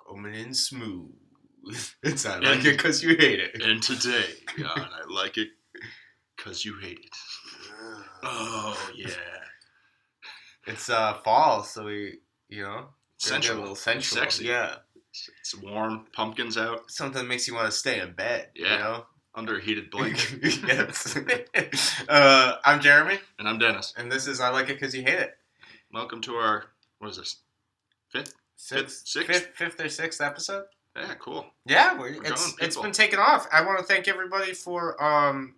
Coming in smooth. It's I like it because you hate it. And today, God, I like it because you hate it. Oh, yeah. It's fall, so we, Sensual. a little sensual. Sexy. Yeah. It's warm, pumpkins out. Something that makes you want to stay in bed, Yeah. Under a heated blanket. Yes. I'm Jeremy. And I'm Dennis. And this is I Like It Because You Hate It. Welcome to our, what is this? Fifth or sixth episode? Yeah, cool. Yeah, it's been taken off. I want to thank everybody for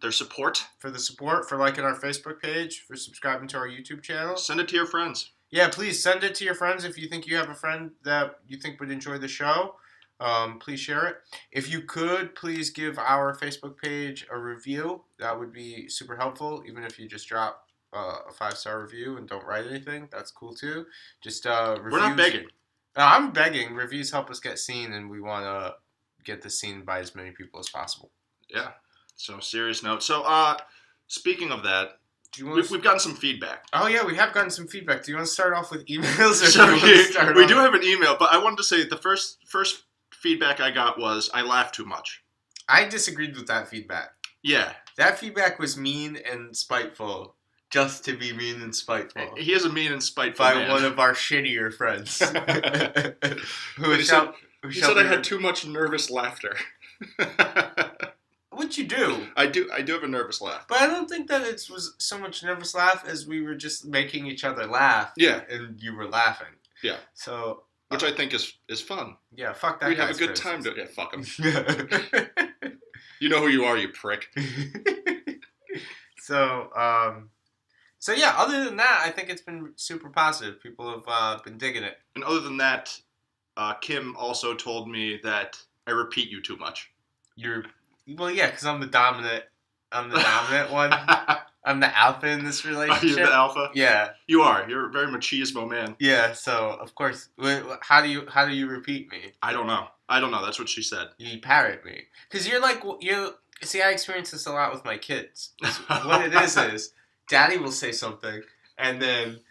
their support. For the support, for liking our Facebook page, for subscribing to our YouTube channel. Send it to your friends. Yeah, please send it to your friends if you think you have a friend that you think would enjoy the show. Please share it. If you could, please give our Facebook page a review. That would be super helpful. Even if you just drop a 5-star review and don't write anything, that's cool too. Just reviews. We're not begging. I'm begging. Reviews help us get seen, and we want to get this seen by as many people as possible. Yeah. So, serious note. So, speaking of that, we've gotten some feedback. Oh, yeah, we have gotten some feedback. Do you want to start off with emails? We do have an email, but I wanted to say the first feedback I got was I laughed too much. I disagreed with that feedback. Yeah. That feedback was mean and spiteful. Just to be mean and spiteful. He is a mean and spiteful by man. One of our shittier friends. He said I had too much nervous laughter. What'd you do? I do have a nervous laugh. But I don't think that it was so much nervous laugh as we were just making each other laugh. Yeah. And you were laughing. Yeah. So... Which I think is fun. Yeah, fuck that. We'd have a good time to... Yeah, fuck him. You know who you are, you prick. So yeah, other than that, I think it's been super positive. People have been digging it. And other than that, Kim also told me that I repeat you too much. Well, yeah, because I'm the dominant one. I'm the alpha in this relationship. Are you the alpha? Yeah. You are. You're a very machismo man. Yeah, so, of course, how do you repeat me? I don't know. That's what she said. You parrot me. Because see, I experience this a lot with my kids. What it is, Daddy will say something, and then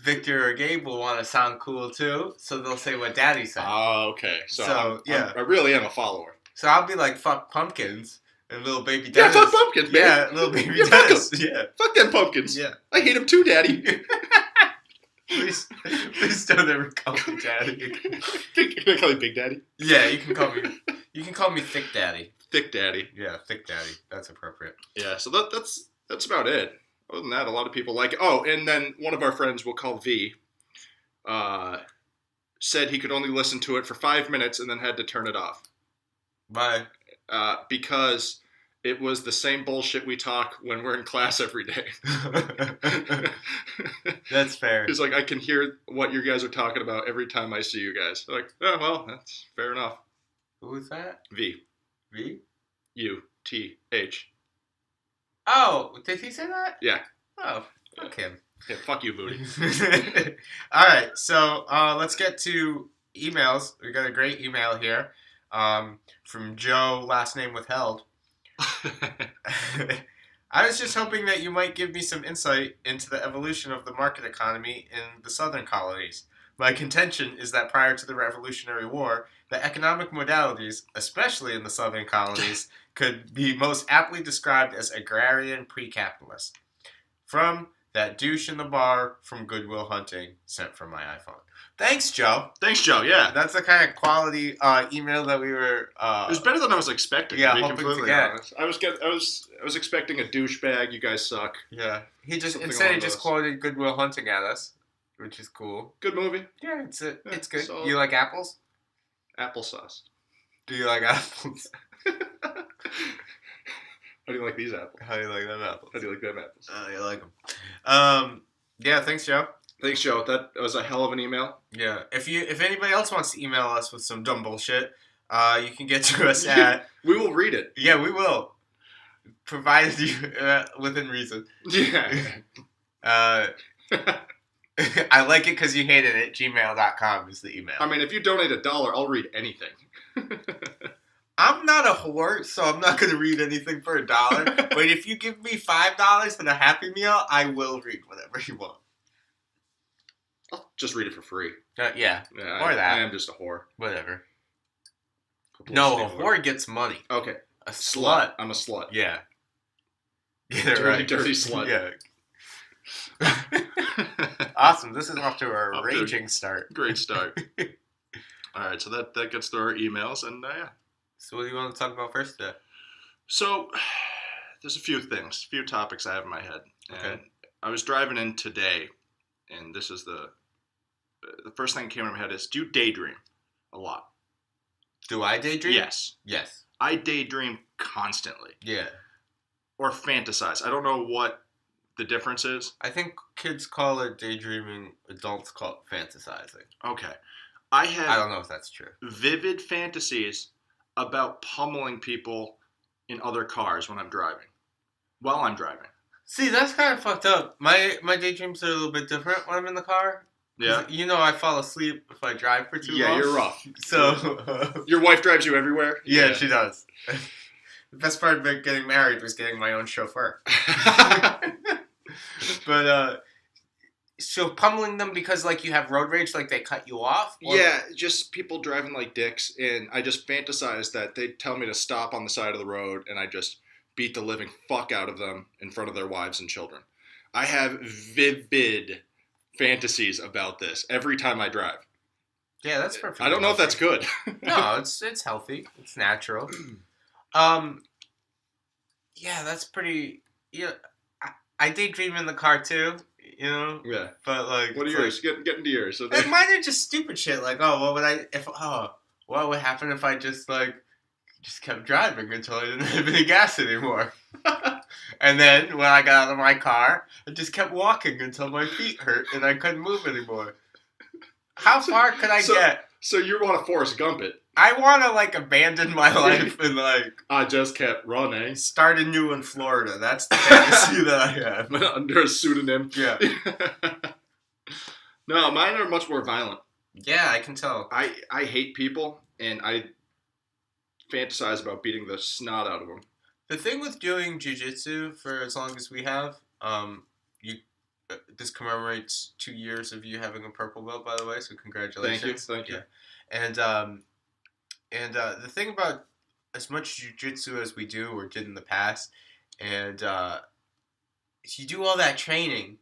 Victor or Gabe will want to sound cool, too, so they'll say what Daddy said. Oh, okay. So I really am a follower. So I'll be like, fuck pumpkins. And little baby Dennis. Yeah, fuck pumpkins, man. Yeah, little baby Dennis. Yeah. Fuck them pumpkins. Yeah. I hate them too, Daddy. Please don't ever call me Daddy. Can I call you Big Daddy? Yeah, you can call me Thick Daddy. Thick Daddy. Yeah, Thick Daddy. That's appropriate. Yeah, so that's about it. Other than that, a lot of people like it. Oh, and then one of our friends we'll call V, said he could only listen to it for 5 minutes and then had to turn it off. Why? Because it was the same bullshit we talk when we're in class every day. That's fair. He's like, I can hear what you guys are talking about every time I see you guys. I'm like, oh, well, that's fair enough. Who was that? V. V? U-T-H. Oh, did he say that? Yeah. Oh, fuck him. Yeah, fuck you, booty. All right, so let's get to emails. We got a great email here from Joe, last name withheld. I was just hoping that you might give me some insight into the evolution of the market economy in the southern colonies. My contention is that prior to the Revolutionary War, the economic modalities, especially in the southern colonies, could be most aptly described as agrarian pre-capitalist. From that douche in the bar from Goodwill Hunting, sent from my iPhone. Thanks, Joe. Thanks, Joe. Yeah, that's the kind of quality email that we were. It was better than I was expecting. Yeah, to be hoping completely to get. Honest. I was expecting a douchebag. You guys suck. Yeah, he just Something quoted Goodwill Hunting at us, which is cool. Good movie. Yeah, it's good. So, you like apples? Applesauce. Do you like apples? How do you like these apples? How do you like them apples? How do you like them apples? You like them. Yeah, thanks, Joe. Thanks, Joe. That was a hell of an email. Yeah. If anybody else wants to email us with some dumb bullshit, you can get to us at... We will read it. Yeah, we will. Provided you... within reason. Yeah. I like it because you hated it. gmail.com is the email. I mean, if you donate $1, I'll read anything. I'm not a whore, so I'm not going to read anything for $1. But if you give me $5 and a Happy Meal, I will read whatever you want. I'll just read it for free. Yeah. Yeah, Or that. I am just a whore. Whatever. No, a whore gets money. Okay. A slut. I'm a slut. Yeah. Dirty slut. Yeah. Awesome. This is off to a raging start. Great start. All right, so that gets through our emails, and yeah. So what do you want to talk about first today? So there's a few topics I have in my head. Okay. And I was driving in today, and this is the first thing that came in my head is, do you daydream a lot? Do I daydream? Yes. Yes. I daydream constantly. Yeah. Or fantasize. I don't know what the difference is. I think kids call it daydreaming, adults call it fantasizing. Okay. I don't know if that's true. Vivid fantasies about pummeling people in other cars when I'm driving. While I'm driving. See, that's kind of fucked up. My daydreams are a little bit different when I'm in the car. Yeah. You know I fall asleep if I drive for too long. Yeah, you're rough. So... Your wife drives you everywhere? Yeah, she does. The best part about getting married was getting my own chauffeur. But, so pummeling them because, like, you have road rage, like they cut you off? Or... Yeah, just people driving like dicks, and I just fantasize that they tell me to stop on the side of the road, and I just beat the living fuck out of them in front of their wives and children. I have vivid fantasies about this every time I drive. Yeah, that's perfect. I don't know if that's good. No, it's healthy. It's natural. Yeah, that's pretty... Yeah, I daydream in the car, too. You know? Yeah. But, like... What are yours? Get into yours. So mine are just stupid shit. Like, what would happen if I just kept driving until I didn't have any gas anymore? And then, when I got out of my car, I just kept walking until my feet hurt and I couldn't move anymore. How far could I get? So you want to Forrest Gump it? I want to, abandon my life and, I just kept running. Start anew in Florida. That's the fantasy that I have. Under a pseudonym. Yeah. No, mine are much more violent. Yeah, I can tell. I hate people, and I fantasize about beating the snot out of them. The thing with doing jiu-jitsu for as long as we have, this commemorates 2 years of you having a purple belt, by the way, so congratulations. Thank you. Yeah. And the thing about as much jiu-jitsu as we do or did in the past, and if you do all that training,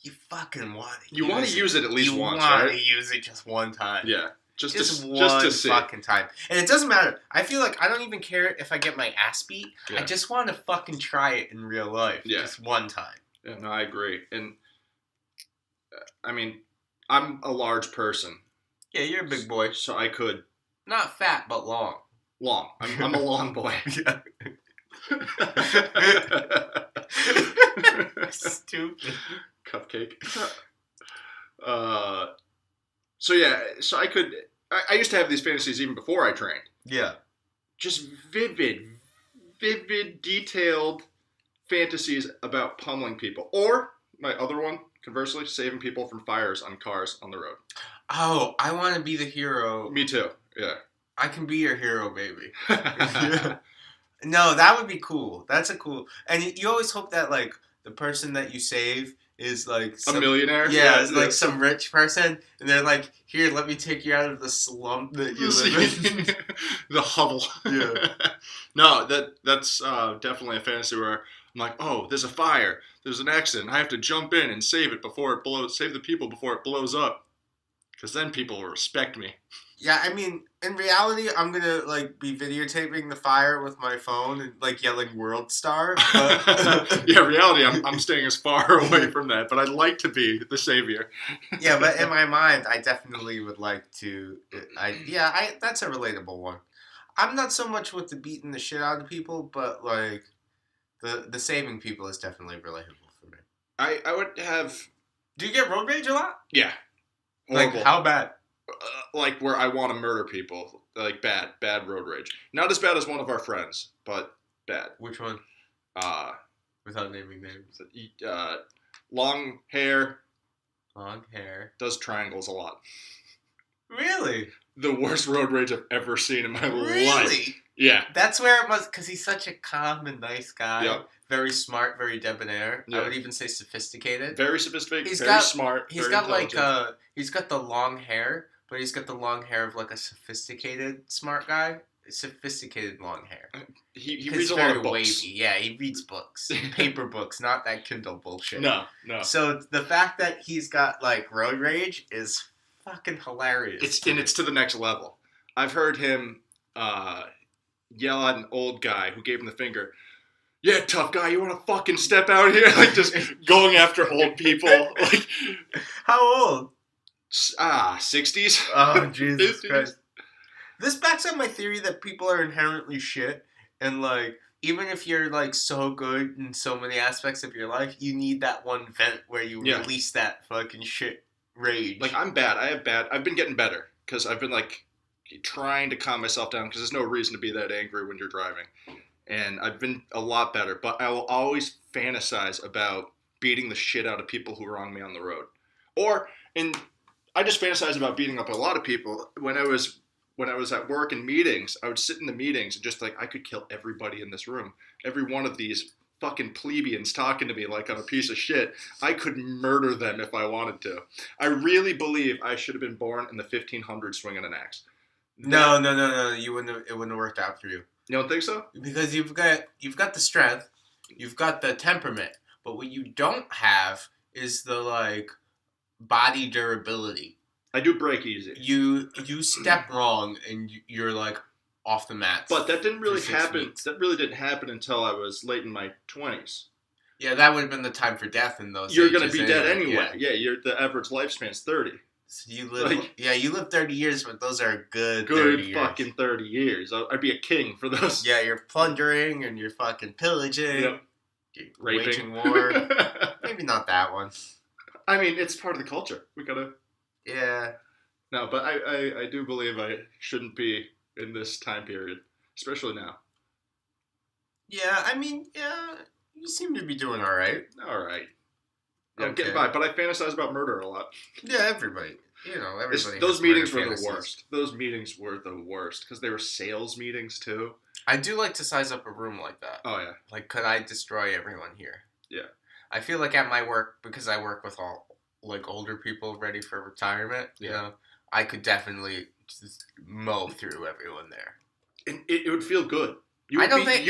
you fucking want to You want to use it at least once, right? You right? want to use it just one time. Yeah. Just one to fucking time. And it doesn't matter. I feel like I don't even care if I get my ass beat. Yeah. I just want to fucking try it in real life. Yeah. Just one time. Yeah, no, I agree. And, I mean, I'm a large person. Yeah, you're a big boy. So I could. Not fat, but long. Long. I'm a long boy. Yeah. Stupid. Cupcake. So I could. I used to have these fantasies even before I trained. Yeah. Just vivid, detailed fantasies about pummeling people. Or my other one, conversely, saving people from fires on cars on the road. Oh, I want to be the hero. Me too. Yeah. I can be your hero, baby. Yeah. No, that would be cool. That's a cool. And you always hope that the person that you save is a millionaire. Yeah, it's some rich person, and they're like, "Here, let me take you out of the slump that you live in." The hovel. Yeah. No, that's definitely a fantasy where I'm like, oh, there's a fire, there's an accident, I have to jump in and save it before it blows, save the people before it blows up, because then people will respect me. Yeah, I mean, in reality, I'm gonna be videotaping the fire with my phone and yelling "World Star." But... Yeah, reality, I'm staying as far away from that, but I'd like to be the savior. Yeah, but in my mind, I definitely would like to. That's a relatable one. I'm not so much with the beating the shit out of people, but the saving people is definitely relatable for me. I would have. Do you get road rage a lot? Yeah. Horrible. How bad? Where I want to murder people. Bad road rage. Not as bad as one of our friends, but bad. Which one? Without naming names. Long hair. Long hair. Does triangles a lot. Really? The worst road rage I've ever seen in my life. Really? Yeah. That's where it must, because he's such a calm and nice guy. Yep. Very smart, very debonair. Yep. I would even say sophisticated. Very sophisticated, He's very got- smart, He's very got intelligent. he's got the long hair, but he's got the long hair of like a sophisticated smart guy. Sophisticated long hair. He 'Cause reads a very lot of books. wavy. Yeah, he reads books. Paper books, not that Kindle bullshit. No. So the fact that he's got like road rage is fucking hilarious. It's to the next level. I've heard him yell at an old guy who gave him the finger. Yeah, tough guy, you want to fucking step out here? Like, just going after old people. Like, how old? 60s. Oh, Jesus Christ. This backs up my theory that people are inherently shit, and like, even if you're like so good in so many aspects of your life, you need that one vent where you release that fucking shit rage. Like, I'm bad. I've been getting better because I've been like trying to calm myself down because there's no reason to be that angry when you're driving. And I've been a lot better, but I will always fantasize about beating the shit out of people who wrong me on the road. I just fantasize about beating up a lot of people. When I was at work in meetings, I would sit in the meetings and just like, I could kill everybody in this room. Every one of these fucking plebeians talking to me like I'm a piece of shit. I could murder them if I wanted to. I really believe I should have been born in the 1500s swinging an axe. No. It wouldn't have worked out for you. You don't think so? Because you've got the strength, you've got the temperament, but what you don't have is the like body durability. I do break easy. You step wrong and you're like off the mats. But that didn't really for 6 happen. weeks. That really didn't happen until I was late in my 20s. Yeah, that would have been the time for death in those. You're going to be dead anyway. Yeah, the average lifespan's 30. so you live 30 years, but those are good 30 Good years. fucking 30 years. I'd be a king for those. Yeah, you're plundering and you're fucking pillaging. Yep. You're Raping. waging war. Maybe not that one. I mean, it's part of the culture. We gotta. Yeah. No, but I do believe I shouldn't be in this time period, especially now. Yeah, I mean, you seem to be doing all right. All right. Yeah, I'm Okay. getting by, but I fantasize about murder a lot. Yeah, everybody. Everybody. has Those meetings murder were the fantasies. worst. Those meetings were the worst because they were sales meetings too. I do like to size up a room like that. Oh yeah. Like, could I destroy everyone here? Yeah. I feel like at my work, because I work with all like older people ready for retirement, you know, I could definitely just mow through everyone there. And it would feel good. You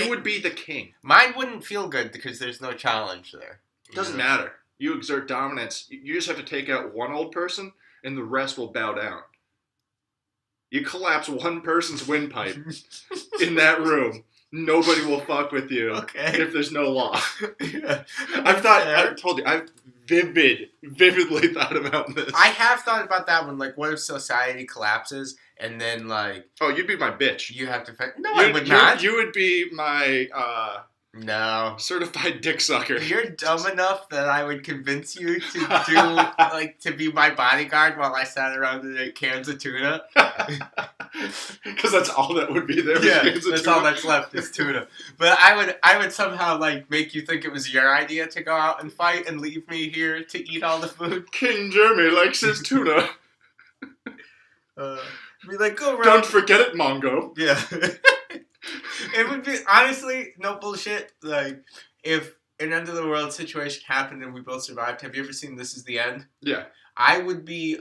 would be the king. Mine wouldn't feel good because there's no challenge there. It doesn't matter. You exert dominance. You just have to take out one old person, and the rest will bow down. You collapse one person's windpipe in that room. Nobody will fuck with you if there's no law. Yeah. I told you, I've vividly thought about this. I have thought about that one. Like, what if society collapses and then, like... Oh, you'd be my bitch. You have to... No, I would not. You would be my... No. certified dick sucker. You're dumb enough that I would convince you to do, like, to be my bodyguard while I sat around and ate cans of tuna. Because that's all that would be there. Yeah, that's all that's left is tuna. But I would somehow, like, make you think it was your idea to go out and fight and leave me here to eat all the food. King Jeremy likes his tuna. Be like, go around. Don't forget it, Mongo. Yeah. It would be, honestly, no bullshit, like, if an end of the world situation happened and we both survived. Have you ever seen This Is the End? Yeah. I would be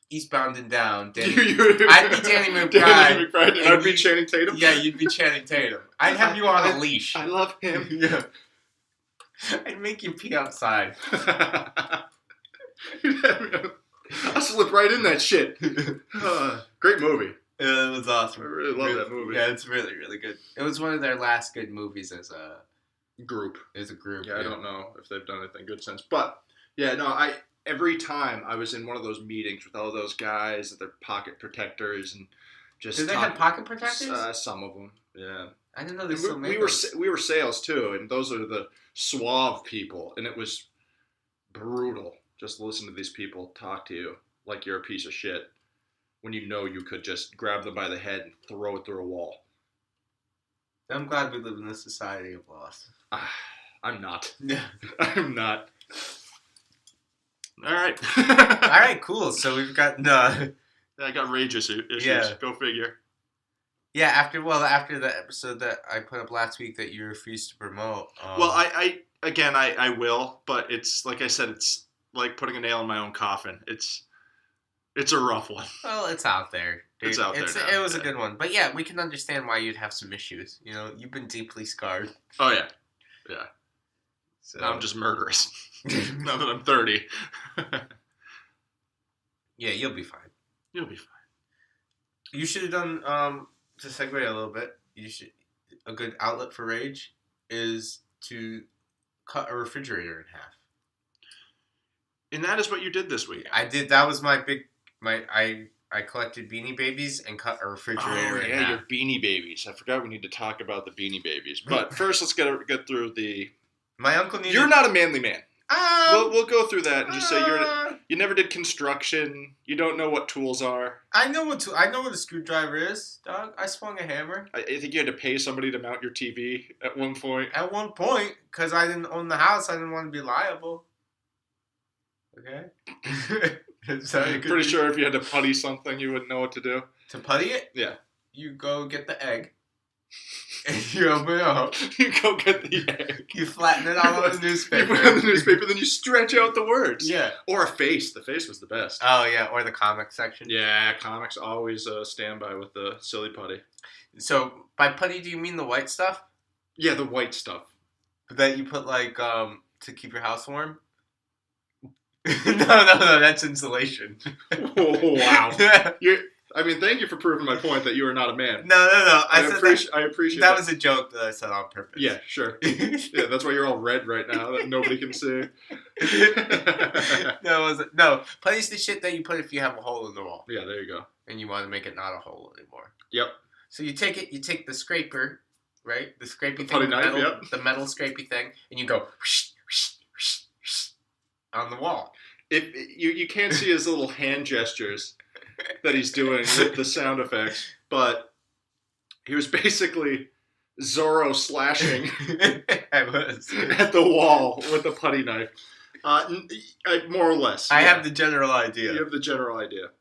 Eastbound and Down. I'd be Danny McBride. and I'd be Channing Tatum. Yeah, you'd be Channing Tatum. I'd have you on a leash. I love him. Yeah. I'd make you pee outside. I'll slip right in that shit. Great movie. Yeah, it was awesome. I really love that movie. Yeah, it's really, really good. It was one of their last good movies as a group. Yeah, I don't know if they've done anything good since. But, yeah, no, every time I was in one of those meetings with all those guys with their pocket protectors and just... Did they have pocket protectors? Some of them, yeah. I didn't know they still made we were sales, too, and those are the suave people, and it was brutal just to listen to these people talk to you like you're a piece of shit when you know you could just grab them by the head and throw it through a wall. I'm glad we live in a society of loss. I'm not. Yeah. I'm not. All right. All right, cool. So we've got... I got rage issues. Yeah. Go figure. Yeah, after the episode that I put up last week that you refused to promote. Well, I will, but it's like I said, it's like putting a nail in my own coffin. It's a rough one. Well, it's out there. Dude. It's out there now. It was a good one, but yeah, we can understand why you'd have some issues. You know, you've been deeply scarred. Oh yeah, yeah. So Now I'm just murderous. Now that I'm 30. Yeah, you'll be fine. You'll be fine. You should have done to segue a little bit. A good outlet for rage is to cut a refrigerator in half. And that is what you did this week. I did. That was my big. I collected Beanie Babies and cut a refrigerator in half. Your Beanie Babies. I forgot we need to talk about the Beanie Babies. But first, let's get through the. My uncle needed. You're not a manly man. We'll go through that and just say you never did construction. You don't know what tools are. I know what a screwdriver is, dog. I swung a hammer. I think you had to pay somebody to mount your TV at one point. At one point, because I didn't own the house, I didn't want to be liable. Okay. Pretty sure if you had to putty something, you wouldn't know what to do. To putty it? Yeah. You go get the egg. And you open it up. You go get the egg. You flatten it all over the newspaper. You put it on the newspaper, then you stretch out the words. Yeah. Or a face. The face was the best. Oh, yeah. Or the comic section. Yeah, comics always stand by with the silly putty. So, by putty, do you mean the white stuff? Yeah, the white stuff. That you put, like, to keep your house warm? No, that's insulation. Oh, wow. Thank you for proving my point that you are not a man. No. I appreciate that was a joke that I said on purpose. Yeah, sure. Yeah, that's why you're all red right now that nobody can see. No, it wasn't. No, putty's the shit that you put if you have a hole in the wall. Yeah, there you go. And you want to make it not a hole anymore. Yep. So you take the scraper, right? The scrapey thing, putty knife, yep. The metal scrapey thing, and you go whoosh, whoosh, whoosh, whoosh, on the wall. If you can't see his little hand gestures that he's doing with the sound effects, but he was basically Zorro slashing I was at the wall with a putty knife. More or less. I have the general idea. You have the general idea.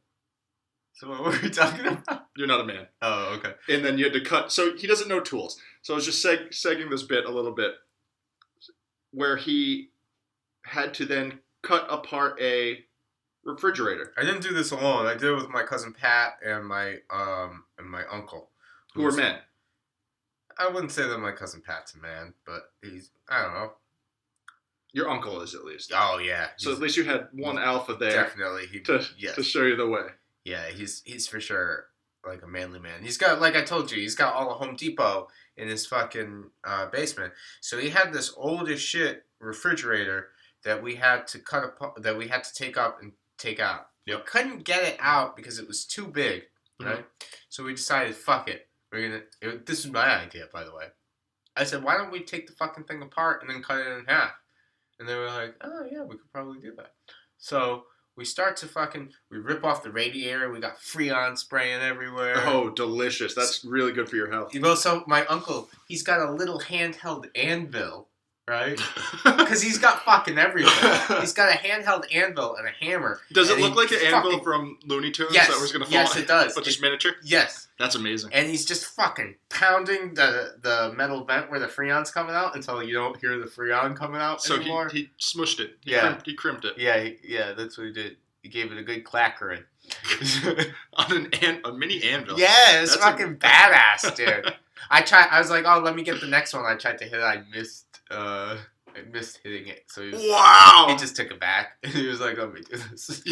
So what were we talking about? You're not a man. Oh, okay. And then you had to cut. So he doesn't know tools. So I was just segging this bit a little bit where he had to then cut apart a refrigerator. I didn't do this alone. I did it with my cousin Pat and my uncle. Who are men. I wouldn't say that my cousin Pat's a man, but I don't know. Your uncle is, at least. Oh, yeah. So at least you had one alpha there. Definitely. To show you the way. Yeah, he's for sure like a manly man. He's got, like I told you, he's got all of Home Depot in his fucking basement. So he had this old as shit refrigerator that we had to cut apart, that we had to take up and take out. Yep. We couldn't get it out because it was too big, right? Mm-hmm. So we decided, fuck it. This is my idea, by the way. I said, why don't we take the fucking thing apart and then cut it in half? And they were like, oh yeah, we could probably do that. So we rip off the radiator. We got Freon spraying everywhere. Oh, delicious. That's really good for your health. So my uncle, he's got a little handheld anvil, right? Because he's got fucking everything. He's got a handheld anvil and a hammer. Does it look like an anvil from Looney Tunes that was going to fall? Yes, it does. But just miniature? Yes. That's amazing. And he's just fucking pounding the metal vent where the Freon's coming out until you don't hear the Freon coming out anymore. So he smushed it. He crimped it. Yeah, that's what he did. He gave it a good clackering. On a mini anvil. Yeah, it's fucking badass, dude. I was like, oh, let me get the next one. I tried to hit it. I missed hitting it. So he just took it back. And he was like, let me do this.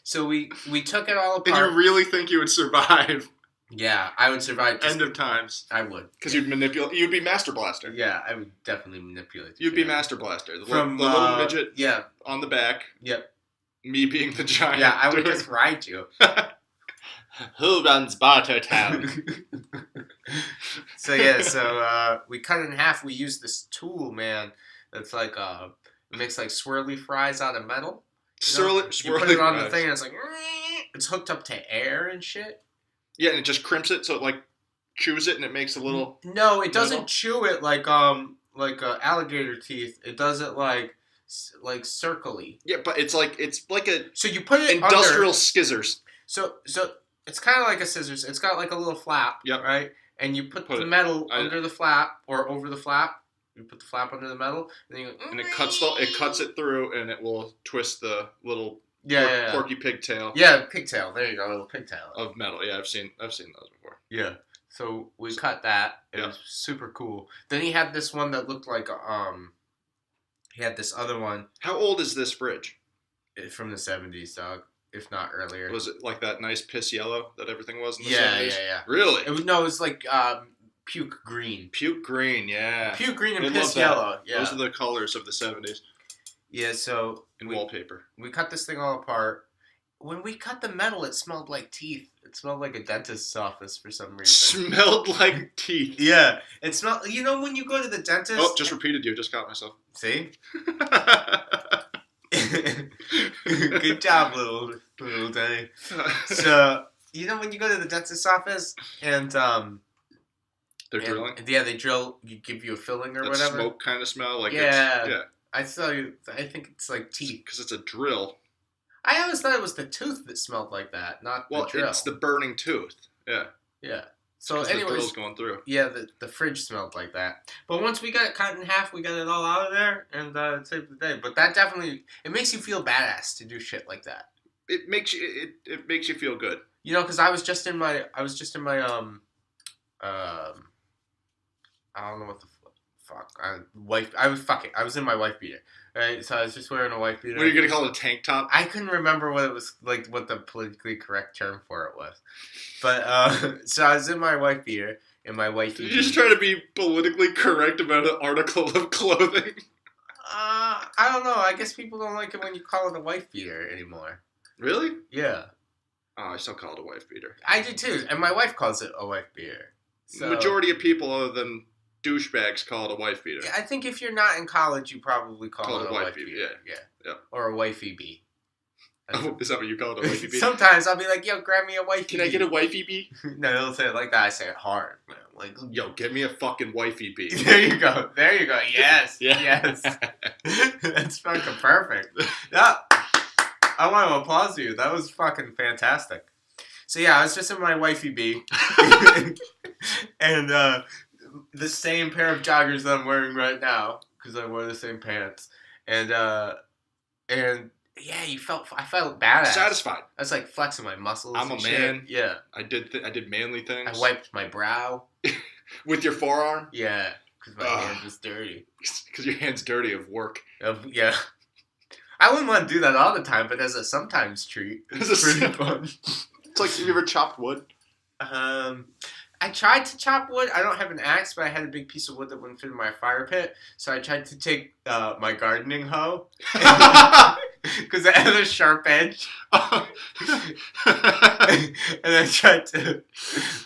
So we took it all apart. And you really think you would survive? Yeah, I would survive. End of times. I would. Because you'd be Master Blaster. Yeah, I would definitely manipulate. You'd be Master Blaster. The little midget on the back. Yep. Me being the giant. Yeah, I would just ride you. Who runs Bartertown? So we cut it in half. We used this tool, man, that's like it makes like swirly fries out of metal. You put it on the thing and it's like it's hooked up to air and shit. Yeah, and it just crimps it so it like chews it and it makes a little. No, it doesn't chew it like alligator teeth. It does it like like circly. Yeah, but it's like a So you put it industrial under, scissors. So it's kind of like a scissors. It's got like a little flap, Yep. right? And you put the it- metal under the flap or over the flap. You put the flap under the metal, and then you go, And it cuts it through, and it will twist the little yeah. porky pigtail. Yeah, pigtail. There you go, a little pigtail Of metal. Yeah, I've seen those before. Yeah. So we cut that. It was super cool. Then he had this one that looked like he had this other one How old is this fridge? from the 70s, dog, if not earlier. Was it like that nice piss yellow that everything was in the Yeah, 70s? yeah. Really? It was like puke green. Puke green, yeah. Puke green and They love piss that. yellow. Yeah. Those are the colors of the 70s Yeah, so in wallpaper. we cut this thing all apart. When we cut the metal, it smelled like teeth. It smelled like a dentist's office for some reason. Smelled like teeth. Yeah, it smelled. You know when you go to the dentist. Oh, just repeated you. Just caught myself. See. Good job, little Danny. So you know when you go to the dentist's office and They're drilling. Yeah, they drill. You give you a filling or That whatever. smoke kind of smell. Like Yeah. I think it's like teeth. Because it's a drill. I always thought it was the tooth that smelled like that, not the drill. It's the burning tooth. Yeah. Yeah. So the anyways, drill's going through. yeah, the fridge smelled like that. But once we got it cut in half, we got it all out of there and it saved the day. But that definitely it makes you feel badass to do shit like that. It makes you feel good. You know, because I was just in my I don't know what the fuck I was in my wife beater. Right, so I was just wearing a wife beater. What are you gonna call it, a tank top? I couldn't remember what it was like, what the politically correct term for it was, but so I was in my wife beater in my wifey. Did you just try to be politically correct about an article of clothing? I don't know. I guess people don't like it when you call it a wife beater anymore. Really? Yeah. Oh, I still call it a wife beater. I do too, and my wife calls it a wife beater. So, Majority of people, other than douchebags, call it a wife beater. I think if you're not in college, you probably call it a wife beater. Yeah. Or a wifey bee. Oh, is that what you call it, a wifey bee? Sometimes I'll be like, yo, grab me a wifey Can I get a wifey bee? No, don't say it like that. I say it hard. Man. Like, yo, give me a fucking wifey bee. There you go. Yes. Yeah. Yes. That's fucking perfect. Yeah. I want to applaud you. That was fucking fantastic. So yeah, I was just in my wifey bee. And the same pair of joggers that I'm wearing right now, because I wear the same pants. And yeah, I felt badass. Satisfied. I was like flexing my muscles. I'm a shit. man. Yeah. I did manly things. I wiped my brow. With your forearm? Yeah, because my hand was dirty. Because your hand's dirty of work. Yeah. I wouldn't want to do that all the time, but as a sometimes treat, it's pretty fun. It's like, have you ever chopped wood? I tried to chop wood. I don't have an axe, but I had a big piece of wood that wouldn't fit in my fire pit. So I tried to take my gardening hoe. Because it had a sharp edge. And I tried to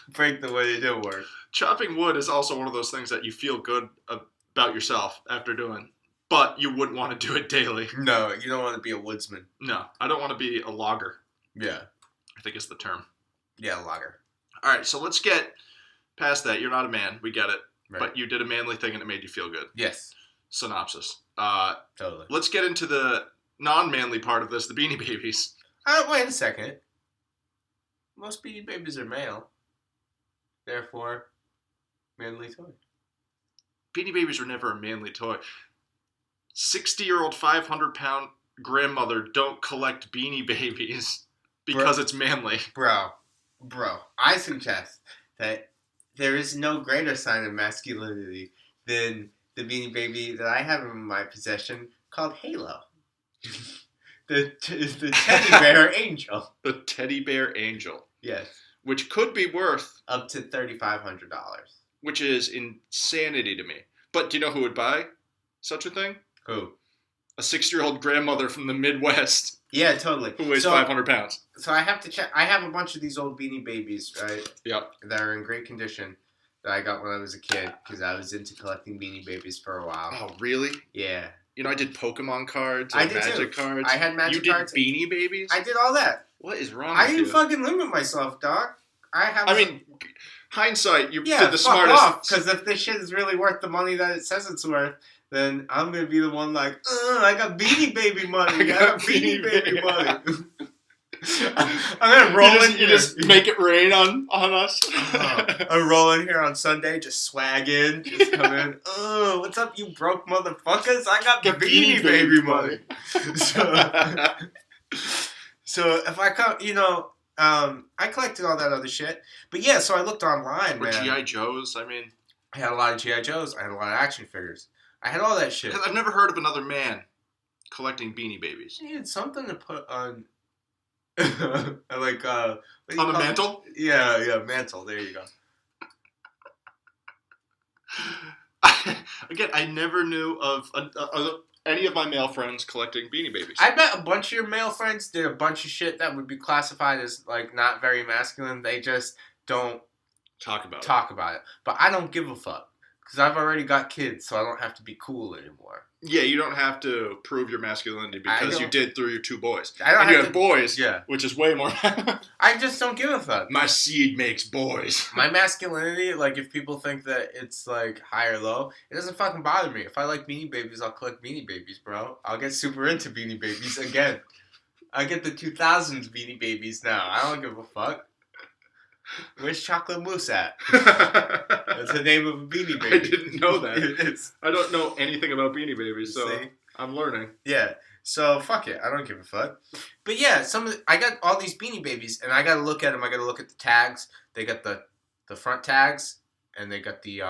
break the wood. It didn't work. Chopping wood is also one of those things that you feel good about yourself after doing. But you wouldn't want to do it daily. No, you don't want to be a woodsman. No, I don't want to be a logger. Yeah. I think it's the term. Yeah, a logger. All right, so let's get past that. You're not a man. We get it. Right. But you did a manly thing and it made you feel good. Yes. Synopsis. Totally. Let's get into the non-manly part of this, the Beanie Babies. Wait a second. Most Beanie Babies are male. Therefore, manly toy. Beanie Babies were never a manly toy. 60-year-old, 500-pound grandmother don't collect Beanie Babies because it's manly. Bro, I suggest that there is no greater sign of masculinity than the Beanie Baby that I have in my possession called Halo. the teddy bear angel. The teddy bear angel. Yes. Which could be worth up to $3,500. Which is insanity to me. But do you know who would buy such a thing? Who? A 60-year-old grandmother from the Midwest. Yeah, totally. Who weighs 500 pounds. So I have to check. I have a bunch of these old Beanie Babies, right? Yep. That are in great condition that I got when I was a kid because I was into collecting Beanie Babies for a while. Oh, really? Yeah. You know, I did Pokemon cards. I did Magic too. cards. I had Magic cards. You did Beanie Babies? I did all that. What is wrong I with you? didn't fucking limit myself, dog. I mean, hindsight, you yeah, did the fuck smartest. off. Because if this shit is really worth the money that it says it's worth, then I'm gonna be the one like, I got Beanie Baby money. I got Beanie Baby money. I'm gonna roll in here. You just make it rain on us. I'm rolling here on Sunday, just swag in, just come in. Oh, what's up, you broke motherfuckers? I got the Beanie Baby money. So if I come, I collected all that other shit. But yeah, so I looked online, man. G.I. Joes, I mean. I had a lot of G.I. Joes. I had a lot of action figures. I had all that shit. I've never heard of another man collecting Beanie Babies. I needed something to put on... like, on the mantle? Yeah, mantle. There you go. Again, I never knew of any of my male friends collecting Beanie Babies. I bet a bunch of your male friends did a bunch of shit that would be classified as, like, not very masculine. They just don't talk about it. But I don't give a fuck. Because I've already got kids, so I don't have to be cool anymore. Yeah, you don't have to prove your masculinity because you did through your 2 boys. I don't and have you have boys, which is way more. I just don't give a fuck. My seed makes boys. My masculinity, like, if people think that it's, like, high or low, it doesn't fucking bother me. If I like Beanie Babies, I'll collect Beanie Babies, bro. I'll get super into Beanie Babies again. I get the 2000s Beanie Babies now. I don't give a fuck. Where's Chocolate Mousse at? That's the name of a Beanie Baby. I didn't know that. It is. I don't know anything about Beanie Babies, so I'm learning. Yeah. So fuck it. I don't give a fuck. But yeah, I got all these Beanie Babies, and I gotta look at them. I gotta look at the tags. They got the front tags, and they got the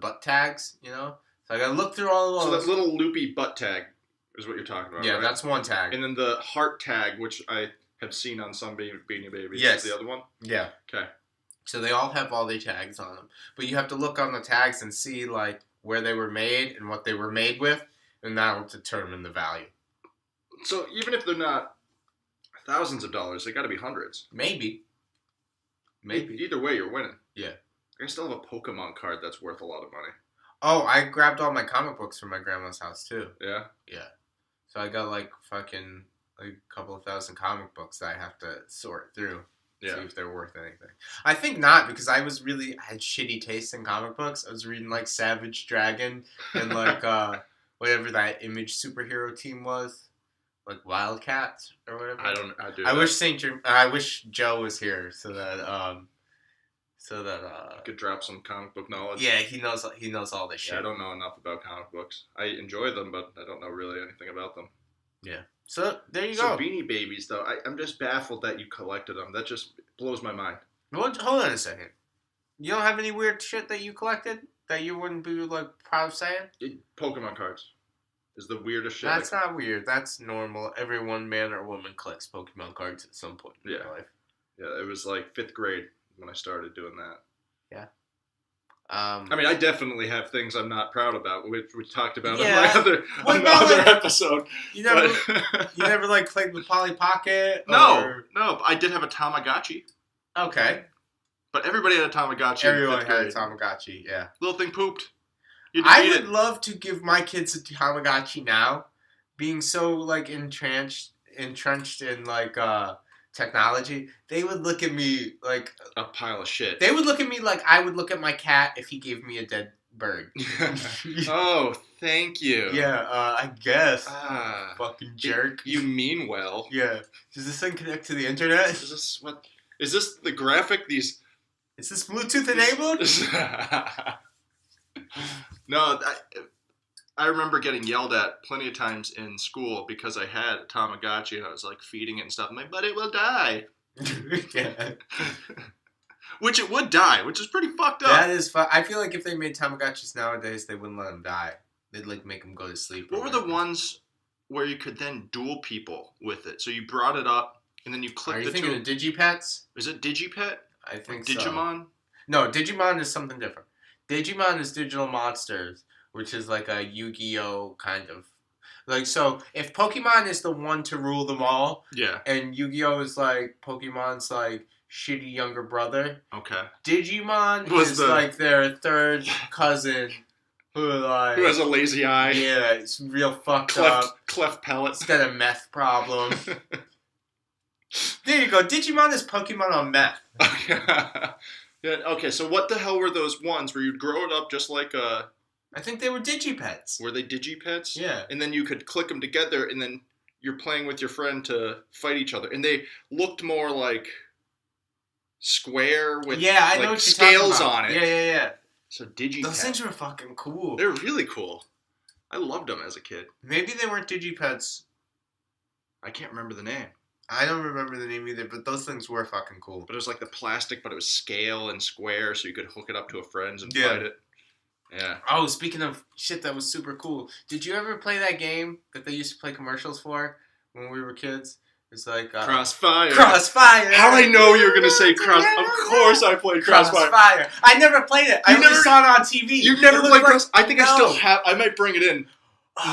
butt tags. So I gotta look through all of those. So that little loopy butt tag is what you're talking about. Yeah, right? that's one tag. And then the heart tag, which I have seen on some Beanie Babies. Yes. Is the other one? Yeah. Okay. So they all have all their tags on them. But you have to look on the tags and see, like, where they were made and what they were made with, and that'll determine the value. So even if they're not thousands of dollars, they got to be hundreds. Maybe. Either way, you're winning. Yeah. I still have a Pokemon card that's worth a lot of money. Oh, I grabbed all my comic books from my grandma's house, too. Yeah? Yeah. So I got, like, fucking... like a couple of thousand comic books that I have to sort through, see if they're worth anything. I think not, because I had shitty taste in comic books. I was reading like Savage Dragon and like whatever that Image superhero team was, like Wildcats or whatever. I wish Joe was here so that could drop some comic book knowledge. Yeah, he knows all this shit. Yeah, I don't know enough about comic books. I enjoy them, but I don't know really anything about them. Yeah. So, there you go. So, Beanie Babies, though, I'm just baffled that you collected them. That just blows my mind. Hold on a second. You don't have any weird shit that you collected that you wouldn't be, like, proud of saying? Pokemon cards is the weirdest shit. That's not weird. That's normal. Everyone, man or woman, collects Pokemon cards at some point in their life. Yeah, it was, like, 5th grade when I started doing that. Yeah. I mean, I definitely have things I'm not proud about, which we talked about on my other episode. You never like played with Polly Pocket? No, I did have a Tamagotchi. Okay. But everybody had a Tamagotchi. Everyone had a Tamagotchi, yeah. Little thing pooped. I would love to give my kids a Tamagotchi now, being so like entrenched in like technology. They would look at me like a pile of shit. They would look at me like I would look at my cat if he gave me a dead bird. Oh, thank you. Yeah, I guess. Fucking jerk. You mean well. Yeah. Does this thing connect to the internet? Is this the graphic? Is this Bluetooth enabled? No, I remember getting yelled at plenty of times in school because I had a Tamagotchi and I was like feeding it and stuff. I'm like, but it will die. Yeah. Which it would die, which is pretty fucked up. That is I feel like if they made Tamagotchis nowadays, they wouldn't let them die. They'd like make them go to sleep. What were the ones where you could then duel people with it? So you brought it up and then you clicked the two. Are you thinking of Digipets? Is it Digipet? I think Digimon? So. No, Digimon is something different. Digimon is Digital Monsters, which is like a Yu-Gi-Oh kind of. Like, so, if Pokemon is the one to rule them all, yeah, and Yu-Gi-Oh is like, Pokemon's like, shitty younger brother. Okay. Digimon is like their third cousin who has a lazy eye. Yeah, it's real fucked up. Cleft palate. It's got a meth problem. There you go. Digimon is Pokemon on meth. Okay. Yeah, okay, so what the hell were those ones where you'd grow it up just like a I think they were digipets. Were they digipets? Yeah. And then you could click them together, and then you're playing with your friend to fight each other. And they looked more like square with I know what you're scales talking about. on it. Yeah. So digipets. Those things were fucking cool. They're really cool. I loved them as a kid. Maybe they weren't digipets. I can't remember the name. I don't remember the name either, but those things were fucking cool. But it was like the plastic, but it was scale and square, so you could hook it up to a friend's and fight it. Yeah. Oh, speaking of shit that was super cool, did you ever play that game that they used to play commercials for when we were kids? It's like Crossfire. Crossfire. How I know you were gonna say Cross? Of course, I played Crossfire. I never played it. I only saw it on TV. You've never played Crossfire? I think No. I still have. I might bring it in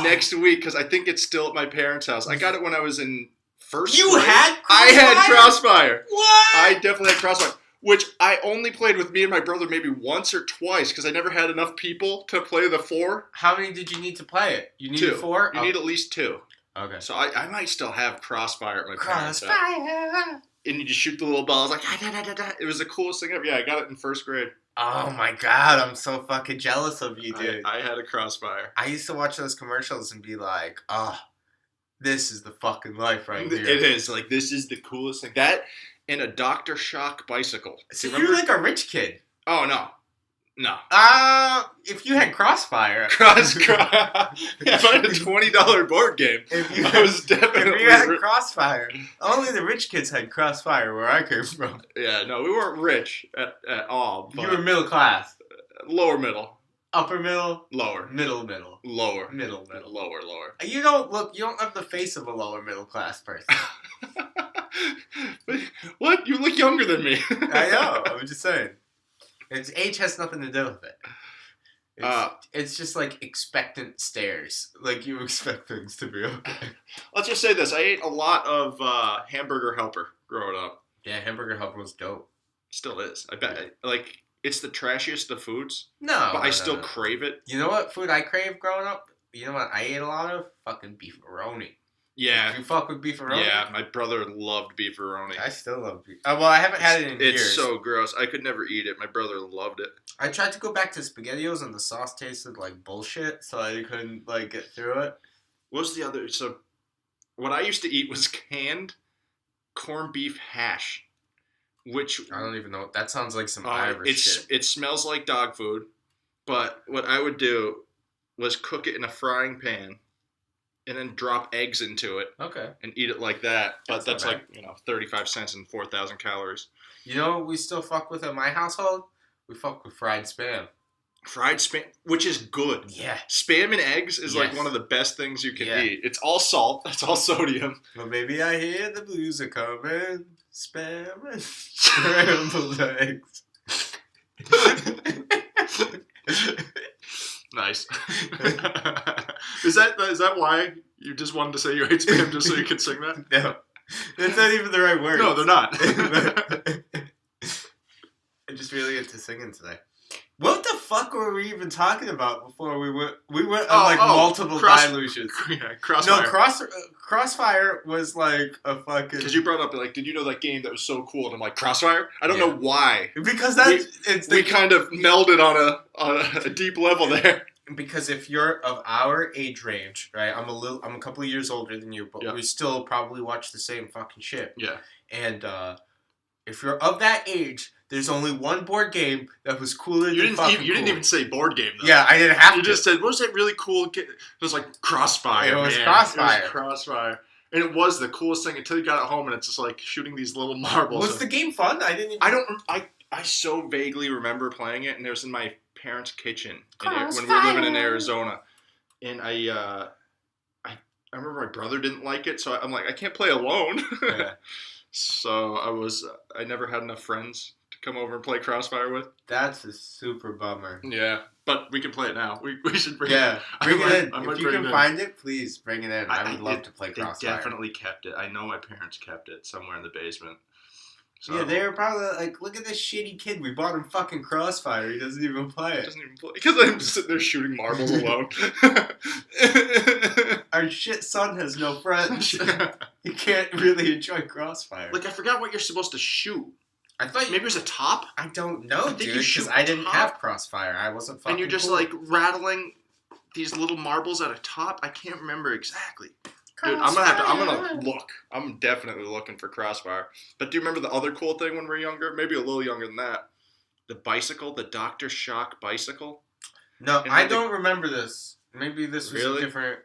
next week because I think it's still at my parents' house. I got it when I was in first grade. You had Crossfire? I had Crossfire. What? I definitely had Crossfire. Which I only played with me and my brother maybe once or twice because I never had enough people to play the 4. How many did you need to play it? You needed 2. 4? You need at least 2. Okay. So I might still have Crossfire at my parents' house. Crossfire. And you just shoot the little balls like da. It was the coolest thing ever. Yeah, I got it in first grade. Oh my god, I'm so fucking jealous of you, dude. I had a Crossfire. I used to watch those commercials and be like, this is the fucking life right here. It is. Like, this is the coolest thing. That and a Dr. Shock bicycle. So you're like a rich kid. Oh, no. No. If you had Crossfire. Yeah, if I had a $20 board game, I was definitely If you had Crossfire. Only the rich kids had Crossfire where I came from. Yeah, no, we weren't rich at all. But You were middle class. Lower middle. Upper middle. Lower. Middle. Lower. Middle. Lower. You don't have the face of a lower middle class person. What? You look younger than me. I know. I'm just saying. Age has nothing to do with it. It's just like expectant stares. Like you expect things to be okay. Let's just say this. I ate a lot of Hamburger Helper growing up. Yeah, Hamburger Helper was dope. Still is. I bet. Like, it's the trashiest of foods. No. But I still crave it. You know what food I crave growing up? You know what I ate a lot of? Fucking beefaroni. Yeah. You fuck with beefaroni? Yeah, my brother loved beefaroni. I still love beef. Well, I haven't had it in years. It's so gross. I could never eat it. My brother loved it. I tried to go back to SpaghettiOs and the sauce tasted like bullshit, so I couldn't get through it. What was the other? So, what I used to eat was canned corned beef hash, which I don't even know. That sounds like some Irish shit. It smells like dog food, but what I would do was cook it in a frying pan and then drop eggs into it. Okay. And eat it like that. But That's like, 35 cents and 4,000 calories. You know what we still fuck with in my household? We fuck with fried Spam. Fried Spam, which is good. Yeah. Spam and eggs is like one of the best things you can eat. It's all salt. It's all sodium. Well, maybe I hear the blues are coming. Spam and scrambled eggs. Nice. Is that why you just wanted to say you hate Spam just so you could sing that? No. That's not even the right word. No, they're not. I just really into singing today. What the fuck were we even talking about before we went? We went on multiple dilutions. Yeah, Crossfire. No, Crossfire was like a fucking. Because you brought up did you know that game that was so cool? And I'm like, Crossfire? I don't know why. Because we kind of melded on a deep level there. Because if you're of our age range, right? I'm a couple of years older than you, but we still probably watch the same fucking shit. Yeah. And if you're of that age, there's only one board game that was cooler than You didn't even say board game, though. Yeah, I didn't have to. You just said, what was that really cool game? It was like Crossfire, It was Crossfire. It was Crossfire. And it was the coolest thing until you got it home and it's just like shooting these little marbles. Was the game fun? I so vaguely remember playing it, and it was in my parents' kitchen when we were living in Arizona. And I remember my brother didn't like it, so I'm like, I can't play alone. Yeah. So I never had enough friends to come over and play Crossfire with. That's a super bummer. Yeah, but we can play it now. We should bring it in. Bring it in. If you can find it, please bring it in. I would love to play Crossfire. They definitely kept it. I know my parents kept it somewhere in the basement. So, yeah, they were probably like, look at this shitty kid. We bought him fucking Crossfire. He doesn't even play it. Because I'm just sitting there shooting marbles alone. Our shit son has no friends. He can't really enjoy Crossfire. Like, I forgot what you're supposed to shoot. I thought Maybe it was a top? I don't know, I think dude, you shoot because I the didn't top. have Crossfire. I wasn't fucking And you're just cool. like rattling these little marbles at a top? I can't remember exactly. Dude, I'm gonna look. I'm definitely looking for Crossfire. But do you remember the other cool thing when we were younger? Maybe a little younger than that. The bicycle, the Dr. Shock bicycle. No, And I when the- don't remember this. Maybe this was Really? a different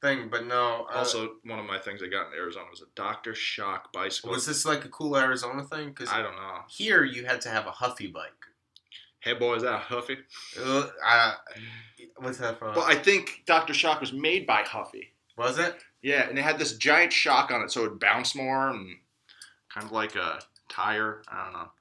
thing, but no. Also, one of my things I got in Arizona was a Dr. Shock bicycle. Was this like a cool Arizona thing? Because I don't know. here you had to have a Huffy bike. Hey, boy, is that a Huffy? What's that from? Well, I think Dr. Shock was made by Huffy. Was it? Yeah, and it had this giant shock on it so it would bounce more and kind of like a tire. I don't know.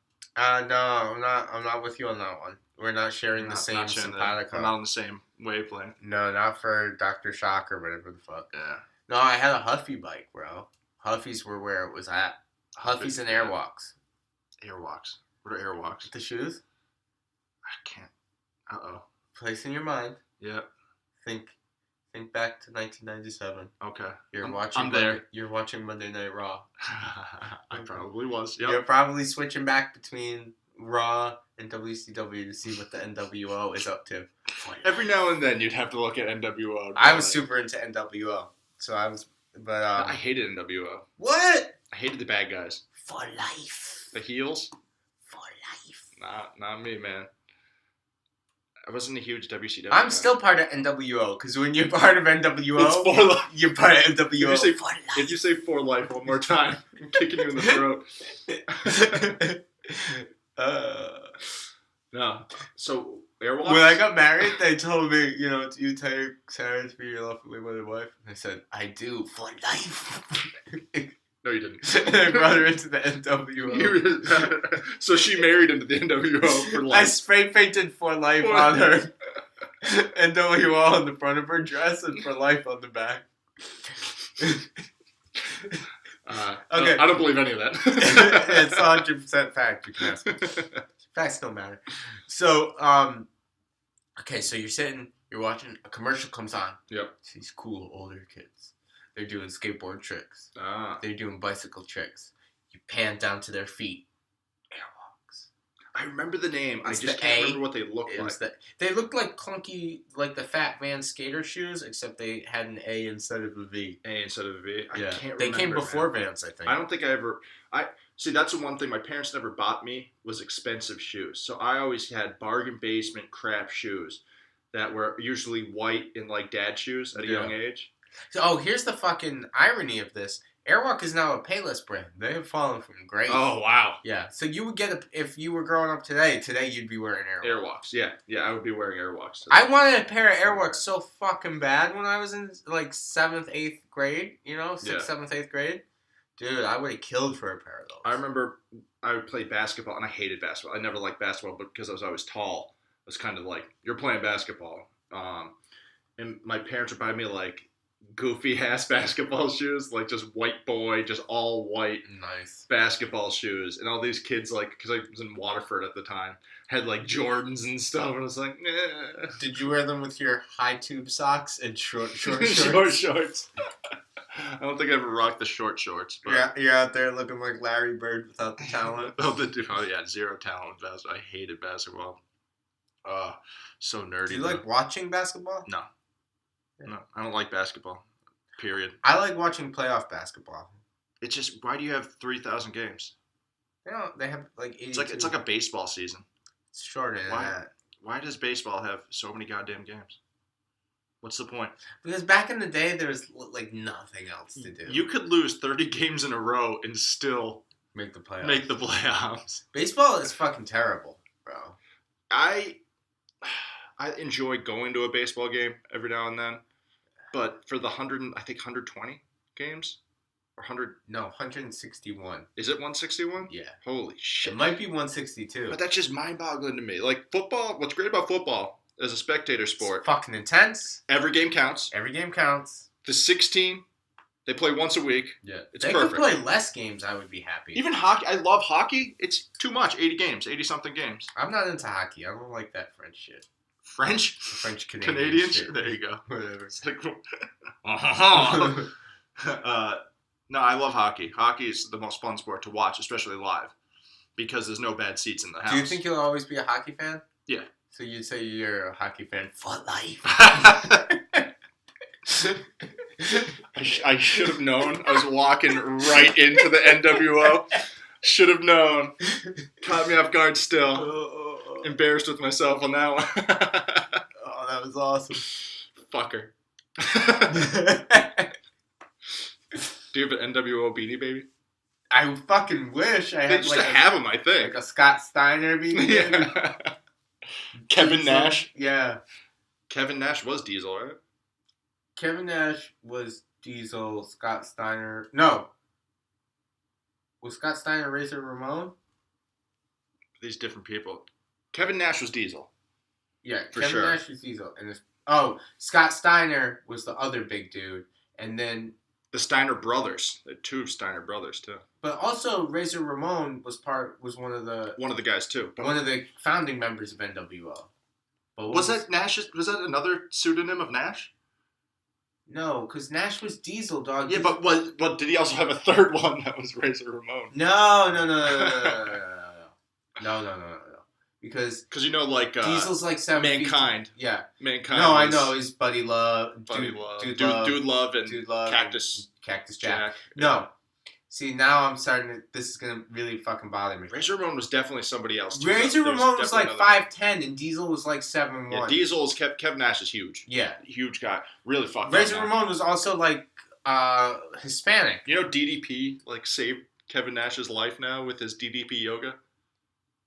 No, I'm not with you on that one. We're not sharing the same sharing simpatico. I'm not on the same wavelength. No, not for Dr. Shock or whatever the fuck. Yeah. No, I had a Huffy bike, bro. Huffies were where it was at. Huffies and Airwalks. Airwalks. What are Airwalks? The shoes? I can't. Uh-oh. Place in your mind. Yeah. Think back to 1997. Okay. I'm there. You're watching Monday Night Raw. I probably was. Yep. You're probably switching back between Raw and WCW to see what the NWO is up to. Every now and then you'd have to look at NWO. I was super into NWO, so I was. But I hated NWO. What? I hated the bad guys. For life. The heels. For life. Not me, man. I wasn't a huge WCW. I'm still part of NWO, because when you're part of NWO, It's for life. You're part of NWO. If you say for life one more time, I'm kicking you in the throat. No. So, Airwalks? When I got married, they told me, you take Sarah to be your lovely wedded wife. And I said, I do, for life. No, you didn't. And I brought her into the NWO. So she married into the NWO for I life. spray painted for life on her. NWO on the front of her dress and for life on the back. Okay. I don't believe any of that. It's 100% fact. You can ask me. Facts don't matter. So, okay, so you're watching, a commercial comes on. Yep. It's these cool older kids. They're doing skateboard tricks. They're doing bicycle tricks. You pan down to their feet. Airwalks. I remember the name. It's I just the can't A. remember what they looked like. They looked like clunky, like the Fat Van skater shoes, except they had an A instead of a V. A instead of a V. I can't remember. They came before Vans, I think. I don't think I ever. See, that's the one thing my parents never bought me was expensive shoes. So I always had bargain basement crap shoes that were usually white and like dad shoes at a young age. So, here's the fucking irony of this. Airwalk is now a Payless brand. They have fallen from grace. Oh, wow. Yeah. So you would get if you were growing up today you'd be wearing Airwalks. Airwalks, yeah. Yeah, I would be wearing Airwalks. I wanted a pair of Airwalks so fucking bad when I was in like 7th, 8th grade, 6th, 7th, 8th grade. Dude, I would have killed for a pair of those. I remember I would play basketball, and I hated basketball. I never liked basketball, but because I was always tall, it was kind of like, you're playing basketball. And my parents would buy me like goofy ass basketball shoes, like just white boy, just all white basketball shoes, and all these kids, like, because I was in Waterford at the time, had like Jordans and stuff, and I was like, nah. Did you wear them with your high tube socks and short shorts? Short shorts. I don't think I ever rocked the short shorts. But you're out there looking like Larry Bird without the talent. Zero talent with basketball. I hated basketball. So nerdy. Do you like watching basketball? No. No, I don't like basketball. Period. I like watching playoff basketball. It's just, why do you have 3,000 games? They have like 82. It's like a baseball season. It's shorter than that. Why does baseball have so many goddamn games? What's the point? Because back in the day, there was like nothing else to do. You could lose 30 games in a row and still make the playoffs. Baseball is fucking terrible, bro. I enjoy going to a baseball game every now and then, but for the 120 games or 100. No, 161. Is it 161? Yeah. Holy shit. It might be 162. But that's just mind-boggling to me. Like football. What's great about football as a spectator sport? It's fucking intense. Every game counts. The 16. They play once a week. Yeah. It's they perfect. could play less games, I would be happy. Even hockey. I love hockey. It's too much. 80 games. 80-something games. I'm not into hockey. I don't like that French shit. French Canadian shit. There you go. Whatever. It's like, no, I love hockey. Hockey is the most fun sport to watch, especially live. because there's no bad seats in the house. Do you think you'll always be a hockey fan? Yeah. So you'd say you're a hockey fan for life. I should have known. I was walking right into the NWO. Should have known. Caught me off guard still. Embarrassed with myself on that one. Oh, that was awesome. Fucker. Do you have an NWO beanie, baby? I fucking wish I They had used like to have them, I think. like a Scott Steiner beanie. Yeah. Kevin Nash. Yeah. Kevin Nash was Diesel, right? Kevin Nash was Diesel. Scott Steiner. No. Was Scott Steiner Razor Ramon? These different people. Kevin Nash was Diesel. Yeah, For Kevin sure. Nash was Diesel. And Scott Steiner was the other big dude. And then, The Steiner brothers. The two Steiner brothers, too. but also Razor Ramon was one of the guys, too. founding members of NWO. But Was that another pseudonym of Nash? No, because Nash was Diesel, dog. Yeah, but did he also have a third one that was Razor Ramon? No. Because like Diesel's like 7 Mankind. feet. Yeah. Mankind. No, I know. He's Buddy Love. Buddy Love. Dude Love and Dude Love. Cactus Jack. No. See, now I'm starting to... This is going to really fucking bother me. Razor Ramon was definitely somebody else, too. Razor There's Ramon was like definitely 5'10", and Diesel was like 7'1". Yeah, Diesel is Kevin Nash is huge. Yeah. Huge guy. Really fucked Razor up. Ramon was also like Hispanic. You know DDP like saved Kevin Nash's life now with his DDP yoga?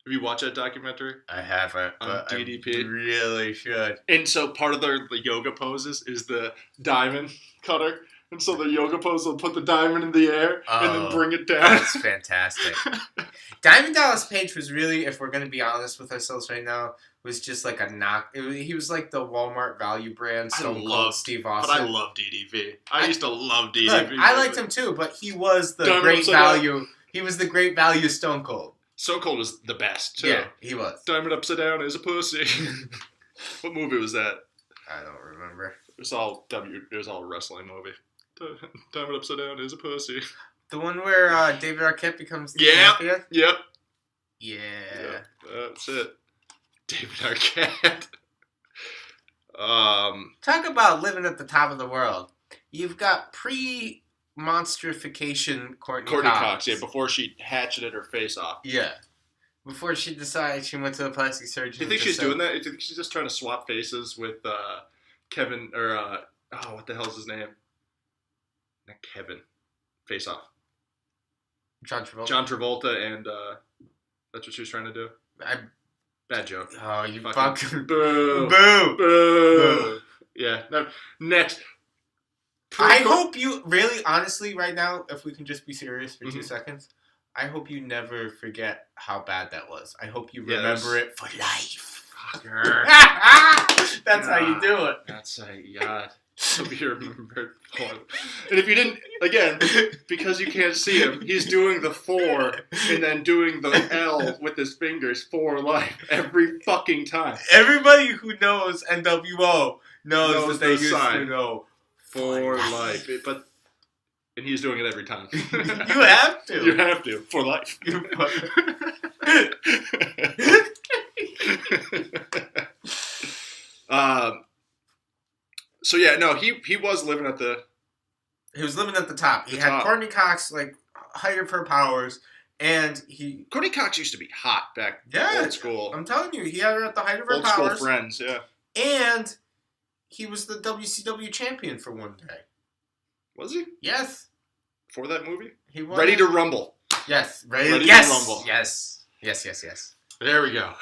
Have you watched that documentary? I haven't, but DDP? I really should. And so part of the yoga poses is the diamond cutter. And so the yoga pose will put the diamond in the air and then bring it down. That's fantastic. Diamond Dallas Page was really, if we're going to be honest with ourselves right now, was just like a knock. He was like the Walmart value brand, Steve Austin. But I love DDP. I used to love DDP. Look, I liked him too, but he was the Diamond great upside value. down. He was the great value Stone Cold. Stone Cold was the best, too. Yeah, he was. Diamond upside down is a pussy. What movie was that? I don't remember. It was all a wrestling movie. Diamond upside down is a pussy. The one where David Arquette becomes the Yep. champion? Yep. Yeah. Yep. That's it. David Arquette. Talk about living at the top of the world. You've got pre-monstrification Courtney Cox. Yeah, before she hatcheted her face off. Yeah. Before she decided she went to a plastic surgeon. Do you think she's doing that? Do you think she's just trying to swap faces with Kevin, or, what the hell's his name? Not Kevin. Face Off. John Travolta. John Travolta, and that's what she was trying to do? Bad joke. Oh, you fucking... Boo. Boo. Boo. Yeah. No, next. I hope you... Really, honestly, right now, if we can just be serious for 2 seconds, I hope you never forget how bad that was. I hope you remember it for life. That's how you do it. That's how you got. So be remembered for. And if you didn't, again, because you can't see him, he's doing the 4 and then doing the L with his fingers for life every fucking time. Everybody who knows NWO knows that they the used sign. to know For life. And he's doing it every time. You have to. You have to. For life. So yeah, no, he was living at the... He was living at the top. He had top. Courtney Cox, like, height of her powers, and he... Courtney Cox used to be hot back old school. I'm telling you, he had her at the height of her Old powers. school friends, yeah. And he was the WCW champion for one day. Was he? Yes. For that movie? He was. Ready to Rumble. Yes. Ready to Rumble. Yes. There we go.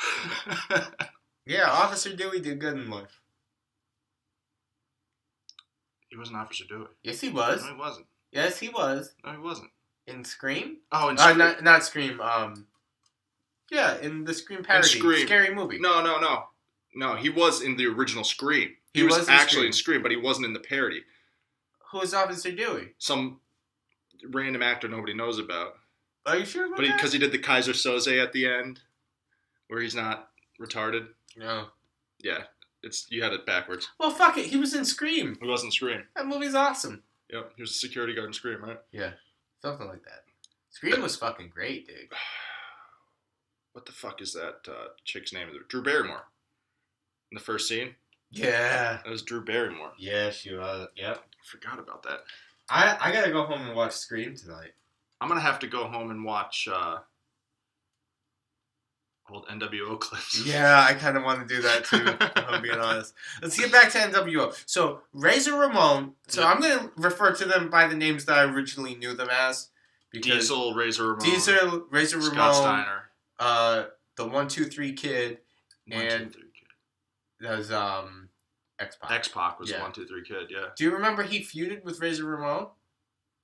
Yeah, Officer Dewey did good in life. He wasn't Officer Dewey. Yes, he was. No, he wasn't. Yes, he was. No, he wasn't. In Scream? Oh, in Scream. Not Scream. Yeah, in the Scream parody. Scream. Scary movie. No, he was in the original Scream. He was actually in Scream, but he wasn't in the parody. Who was Officer Dewey? Some random actor nobody knows about. Are you sure about that? But that? because he did the Kaiser Soze at the end, where he's not retarded. No. Yeah, you had it backwards. Well, fuck it. He was in Scream. He wasn't Scream. That movie's awesome. Yep, he was a security guard in Scream, right? Yeah, something like that. Scream was fucking great, dude. what the fuck is that chick's name? Drew Barrymore. In the first scene. Yeah. That was Drew Barrymore. Yeah, she was. Yep. Forgot about that. I gotta go home and watch Scream tonight. I'm gonna have to go home and watch old NWO clips. Yeah, I kind of want to do that too, if I'm being honest. Let's get back to NWO. So, Razor Ramon, I'm going to refer to them by the names that I originally knew them as. Diesel, Razor Ramon. Diesel, Razor Scott Ramon. Steiner. The 1-2-3 Kid. 1, 2, 3 Kid. That was X-Pac. X-Pac was the 1, 2, 3 Kid, yeah. Do you remember he feuded with Razor Ramon?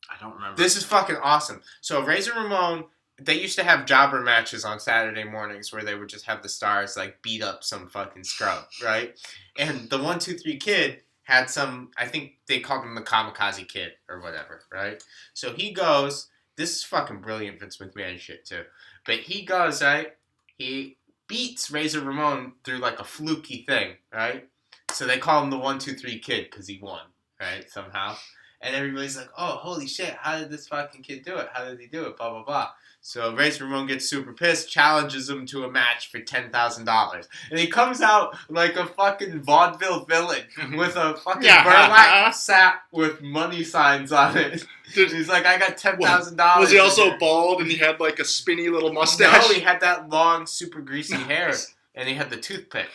I don't remember. This is fucking awesome. So, Razor Ramon... They used to have jobber matches on Saturday mornings where they would just have the stars like beat up some fucking scrub, right? And the 1-2-3 Kid had some, I think they called him the Kamikaze Kid or whatever, right? So he goes, this is fucking brilliant Vince McMahon shit too. But he goes, right? He beats Razor Ramon through like a fluky thing, right? So they call him the 1-2-3 Kid because he won, right? Somehow. And everybody's like, oh, holy shit, how did this fucking kid do it? How did he do it? Blah, blah, blah. So Razor Ramon gets super pissed, challenges him to a match for $10,000. And he comes out like a fucking vaudeville villain with a fucking burlap sack with money signs on it. He's like, I got $10,000. Was he also bald and he had like a spinny little mustache? No, he had that long, super greasy hair. And he had the toothpick.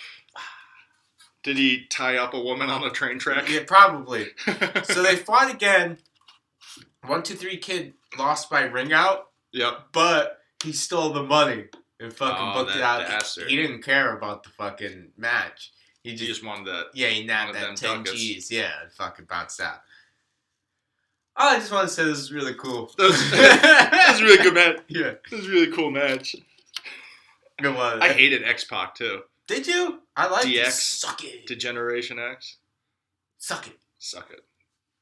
Did he tie up a woman on a train track? Yeah, probably. So they fought again. 1-2-3 Kid lost by ring out. Yep. But he stole the money and fucking booked it out. Bastard. He didn't care about the fucking match. He just wanted that. Yeah, he nabbed that 10 ducats. G's. Yeah, and fucking bounced out. Oh, I just want to say this is really cool. That was a really good match. Yeah. It was a really cool match. Good one. I hated X-Pac too. Did you? I liked DX. it. Suck it. Degeneration X. Suck it. Suck it.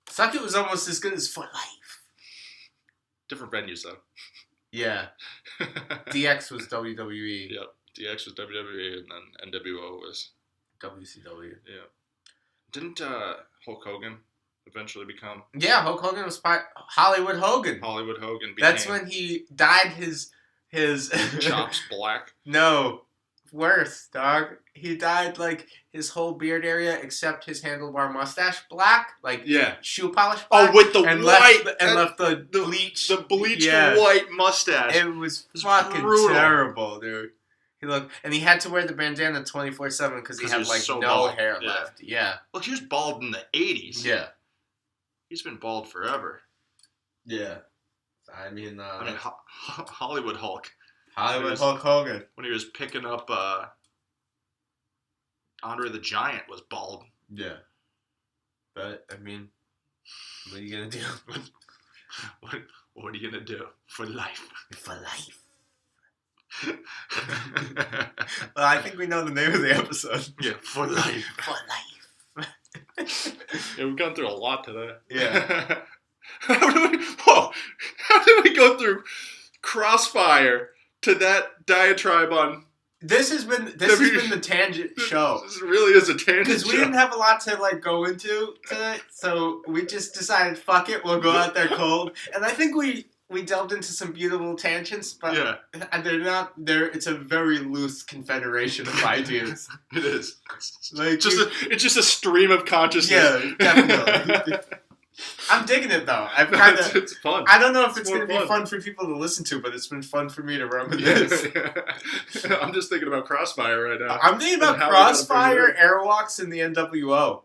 Suck it was almost as good as For Life. Different venues though. Yeah. DX was WWE. Yep. DX was WWE and then NWO was WCW. Yeah. Didn't Hulk Hogan eventually become? Yeah, Hulk Hogan was Hollywood Hogan. Hollywood Hogan became. That's when he dyed his chops black. No. Worse, dog. He dyed like his whole beard area except his handlebar mustache black, like shoe polish black. Oh, with the and white left the bleach, the bleached white mustache. It was fucking brutal. Terrible, dude. He looked, and he had to wear the bandana 24/7 because he had like so no bald. hair left. Yeah. Look, he was bald in the 80s. Yeah. He's been bald forever. Yeah. I mean, Hollywood Hulk. Hollywood Hulk Hogan. When he was picking up Andre the Giant was bald. Yeah. But, I mean, what are you going to do? What are you going to do for life? For life. Well, I think we know the name of the episode. Yeah, for life. For life. Yeah, we've gone through a lot today. Yeah. How did we go through Crossfire to that diatribe on? This has been the tangent show. This really is a tangent because we didn't have a lot to like go into tonight, so we just decided, fuck it, we'll go out there cold. And I think we delved into some beautiful tangents, but they're not there. It's a very loose confederation of ideas. It is. Like it's just a stream of consciousness. Yeah, definitely. I'm digging it though. It's fun. I don't know if it's going to be fun for people to listen to, but it's been fun for me to reminisce. I'm just thinking about Crossfire right now. I'm thinking about Crossfire, Airwalks, and the NWO.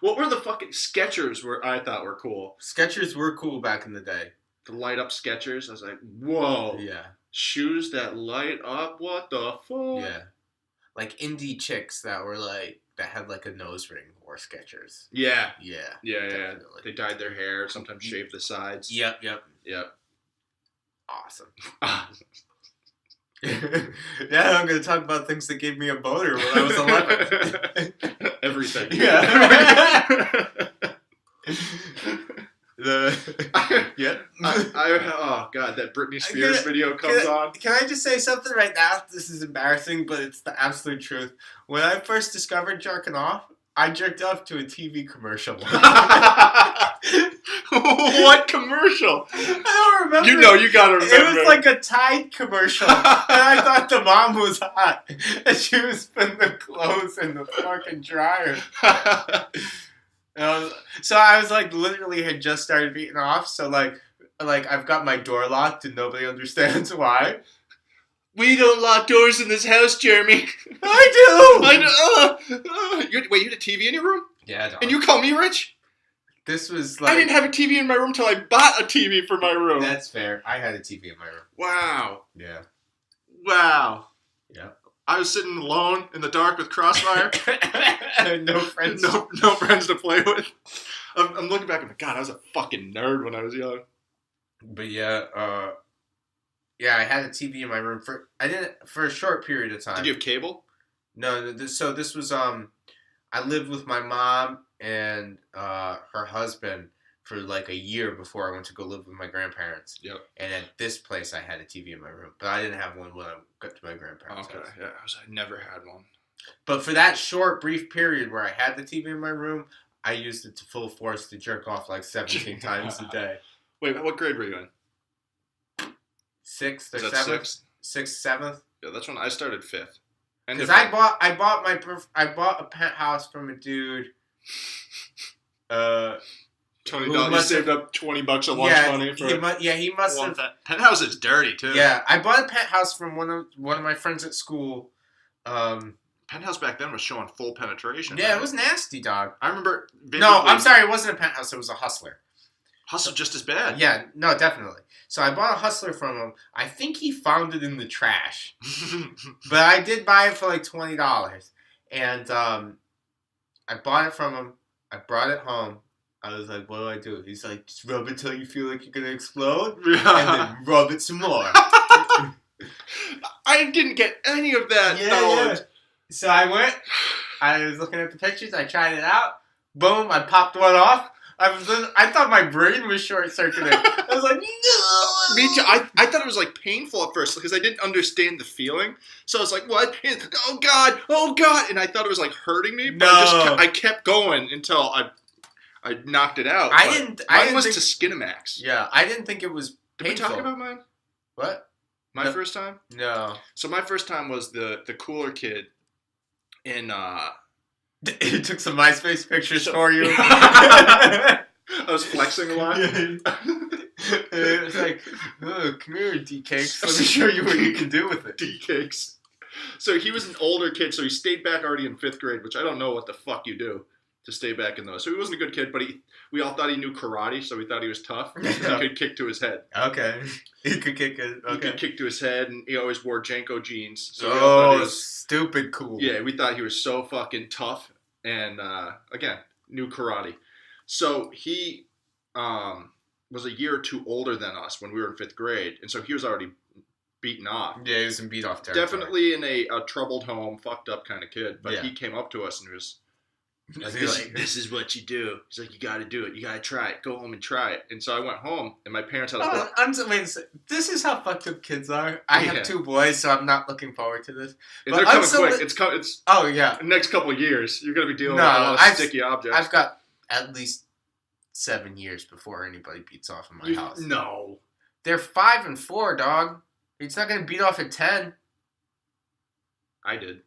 What were the fucking Skechers I thought were cool? Skechers were cool back in the day. The light up Skechers. I was like, whoa. Yeah. Shoes that light up. What the fuck? Yeah. Like indie chicks that had like a nose ring wore Skechers. Yeah. Yeah. Yeah. They dyed their hair, sometimes shaved the sides. Yep. Awesome. Yeah, I'm going to talk about things that gave me a boner when I was 11. Everything. Yeah. Oh god, that Britney Spears video comes on. Can I just say something right now? This is embarrassing, but it's the absolute truth. When I first discovered jerking off, I jerked off to a TV commercial. What commercial? I don't remember. You know, you gotta remember. It was like a Tide commercial. And I thought the mom was hot. And she was putting the clothes in the fucking dryer. So I was like, literally had just started beating off. So like I've got my door locked and nobody understands why. We don't lock doors in this house, Jeremy. I do. Wait, you had a TV in your room? Yeah, dog. And you call me rich? This was like... I didn't have a TV in my room till I bought a TV for my room. That's fair. I had a TV in my room. Wow. Yeah. Wow. Yeah. I was sitting alone in the dark with Crossfire. No friends. No friends to play with. I'm looking back and like, God, I was a fucking nerd when I was young. But yeah, I had a TV in my room for a short period of time. Did you have cable? No, so this was I lived with my mom and her husband for like a year before I went to go live with my grandparents. Yep. And at this place, I had a TV in my room, but I didn't have one when I got to my grandparents' house. Yeah, I never had one. But for that short, brief period where I had the TV in my room, I used it to full force to jerk off like 17 times a day. Wait, what grade were you in? Sixth or Is that seventh? Sixth, seventh. Yeah, that's when I started fifth. Because I bought a penthouse from a dude. $20. You saved up $20 of lunch money for he must have. Penthouse is dirty too. Yeah, I bought a penthouse from one of my friends at school. Penthouse back then was showing full penetration. Yeah, right? It was nasty, dog. I remember. No, I'm sorry, it wasn't a penthouse. It was a hustler. Hustler just as bad. Yeah, no, definitely. So I bought a hustler from him. I think he found it in the trash, but I did buy it for like $20, and I bought it from him. I brought it home. I was like, what do I do? He's like, just rub it till you feel like you're going to explode, and then rub it some more. I didn't get any of that knowledge. Yeah. So I was looking at the pictures, I tried it out, boom, I popped one off. I thought my brain was short-circuiting. I was like, no! Me too. I thought it was like painful at first because I didn't understand the feeling. So I was like, what? Oh God. And I thought it was like hurting me, but I kept going until I knocked it out. Mine was to Skinamax. Yeah, I didn't think it was painful. Did we talk about mine? What? My first time? No. So my first time was the cooler kid in... He took some MySpace pictures for you. I was flexing a lot. It was like, oh, come here, D-Cakes. Let me show you what you can do with it. D-Cakes. So he was an older kid, so he stayed back already in 5th grade, which I don't know what the fuck you do to stay back in those. So he wasn't a good kid, but we all thought he knew karate, so we thought he was tough. He could kick to his head. Okay. He could kick it. Okay. He could kick to his head, and he always wore Janko jeans. So stupid cool. Yeah, we thought he was so fucking tough, and again, knew karate. So he was a year or two older than us when we were in 5th grade, and so he was already beaten off. Yeah, he was in beat off territory. Definitely in a troubled home, fucked up kind of kid, but he came up to us and was... This is what you do. He's like, you got to do it. You got to try it. Go home and try it. And so I went home, and my parents had a wait, this is how fucked up kids are. I have 2 boys, so I'm not looking forward to this. They're coming quick. It's oh yeah. The next couple of years, you're gonna be dealing with a lot of sticky objects. I've got at least 7 years before anybody beats off in my house. No, they're 5 and 4, dog. It's not gonna beat off at 10. I did.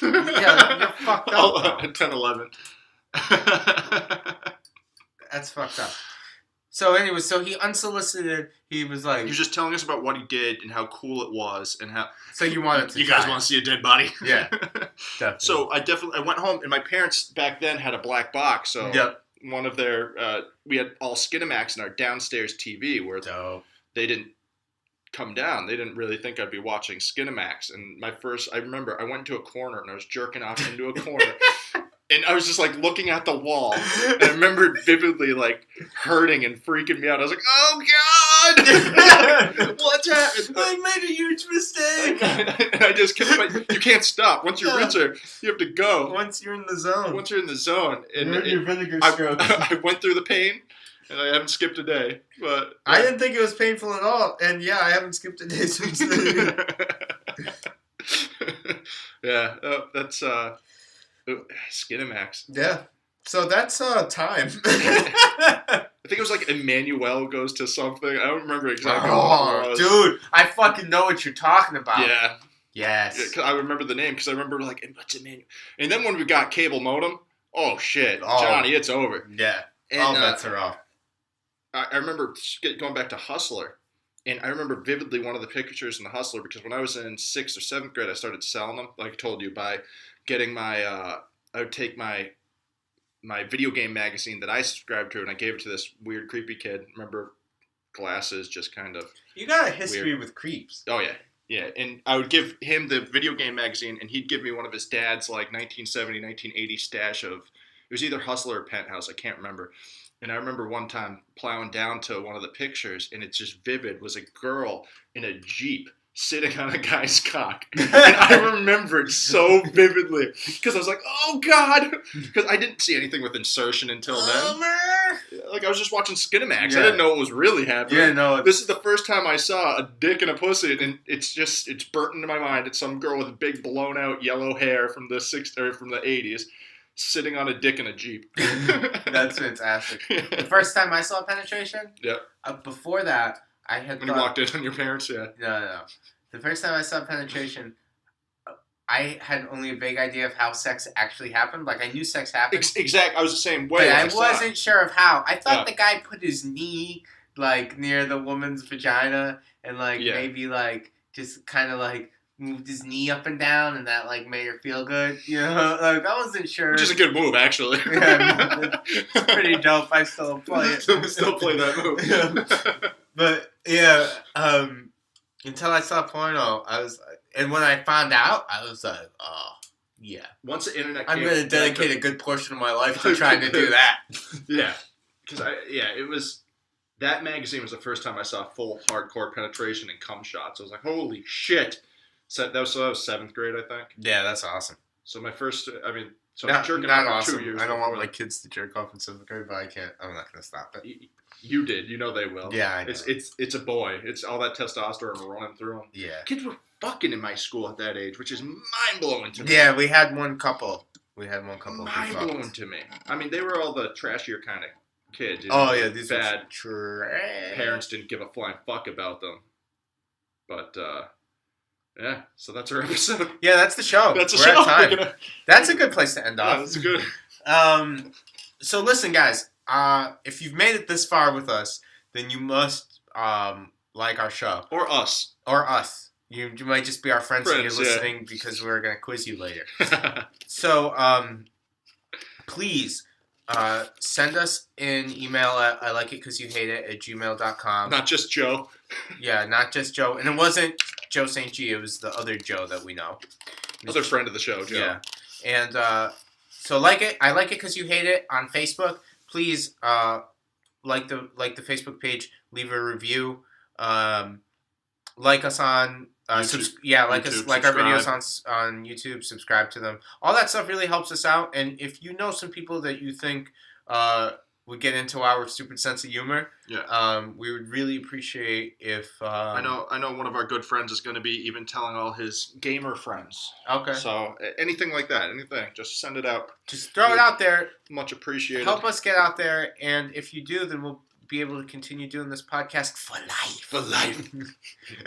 Yeah, you're fucked up. 10, 11. That's fucked up. So anyway, so he unsolicited, he was like... He was just telling us about what he did and how cool it was and how... So you wanted to... You guys want to see a dead body? Yeah, definitely. So I went home, and my parents back then had a black box, so... Yep. One of their... we had all Skinamax in our downstairs TV where they didn't come down. They didn't really think I'd be watching Skinamax. And I remember I went into a corner, and I was jerking off into a corner. And I was just, like, looking at the wall. And I remember vividly, like, hurting and freaking me out. I was like, oh, God! What's happened? I made a huge mistake! And I just kept, but you can't stop. Once you're richer, you have to go. Once you're in the zone. And your vinegar stroke. I went through the pain, and I haven't skipped a day. But I didn't think it was painful at all. And, yeah, I haven't skipped a day since then. Yeah, that's... Skinamax. Yeah. So that's time. I think it was like Emmanuel goes to something. I don't remember exactly what it was. Dude, I fucking know what you're talking about. Yeah. Yes. Yeah, 'cause I remember the name because I remember like, what's Emmanuel? And then when we got cable modem, oh shit, Johnny, it's over. Yeah. And, All bets are off. I remember going back to Hustler, and I remember vividly one of the pictures in the Hustler because when I was in 6th or 7th grade, I started selling them, like I told you, by getting my, I would take my video game magazine that I subscribed to, and I gave it to this weird, creepy kid. Remember, glasses, just kind of. You got a history weird. with creeps. Oh, yeah. Yeah, and I would give him the video game magazine, and he'd give me one of his dad's, like, 1970, 1980 stash of, it was either Hustler or Penthouse, I can't remember. And I remember one time plowing down to one of the pictures, and it's just vivid, was a girl in a Jeep sitting on a guy's cock. And I remember it so vividly, because I was like, oh, God! Because I didn't see anything with insertion until then. Like, I was just watching Skinamax. Yeah. I didn't know what was really happening. Yeah, no. This is the first time I saw a dick and a pussy, and it's burnt into my mind. It's some girl with big blown out yellow hair from the 80s, sitting on a dick in a Jeep. That's fantastic. The first time I saw penetration? Yeah. Before that, I had When you walked in on your parents, yeah. No. The first time I saw penetration, I had only a vague idea of how sex actually happened. Like, I knew sex happened. Exactly. I was the same way. But I wasn't sure of how. I thought the guy put his knee, like, near the woman's vagina and, like, maybe, like, just kind of, like, moved his knee up and down and that, like, made her feel good. You know? Like, I wasn't sure. Which is a good move, actually. Yeah, it's pretty dope. I still play it. Still play that move. But, yeah, until I saw porno, I was... And when I found out, I was like, oh, yeah. Once the internet I'm going to dedicate a good portion of my life to trying to do that. Yeah. Because, it was... That magazine was the first time I saw full hardcore penetration and cum shots. I was like, holy shit. So that was 7th grade, I think. Yeah, that's awesome. So my first... I mean... So not awesome. 2 years. I don't want my kids to jerk off in 7th grade, but I can't. I'm not going to stop it. You did. You know they will. Yeah, I know. It's a boy. It's all that testosterone running through them. Yeah. Kids were fucking in my school at that age, which is mind-blowing to me. Yeah, we had one couple. Mind-blowing to me. I mean, they were all the trashier kind of kids. These bad parents didn't give a flying fuck about them. But, yeah, so that's our episode. Yeah, that's the show. That's a We're show. at time. That's a good place to end off. Yeah, that's good. So listen, guys. If you've made it this far with us, then you must like our show. Or us. You might just be our friends and you're listening because we're going to quiz you later. So, please send us an email at ilikeitcauseyouhateit@gmail.com. Not just Joe. Yeah, not just Joe. And it wasn't Joe St. G. It was the other Joe that we know. Other friend of the show, Joe. Yeah. And so I like it because you hate it on Facebook. Please like the Facebook page. Leave a review. Like us on YouTube, like our videos on YouTube. Subscribe to them. All that stuff really helps us out. And if you know some people that you think would get into our stupid sense of humor, we would really appreciate if. I know one of our good friends is going to be even telling all his gamer friends. Okay. So anything like that, just send it out. Just throw it out there. Much appreciated. Help us get out there, and if you do, then we'll be able to continue doing this podcast for life. For life.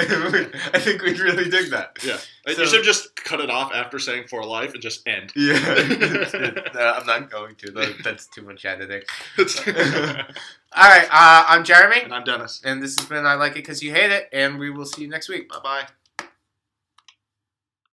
I think we'd really dig that. Yeah. So, you should just cut it off after saying for life and just end. Yeah. I'm not going to. That's too much editing. All right. I'm Jeremy. And I'm Dennis. And this has been I Like It Because You Hate It. And we will see you next week. Bye-bye.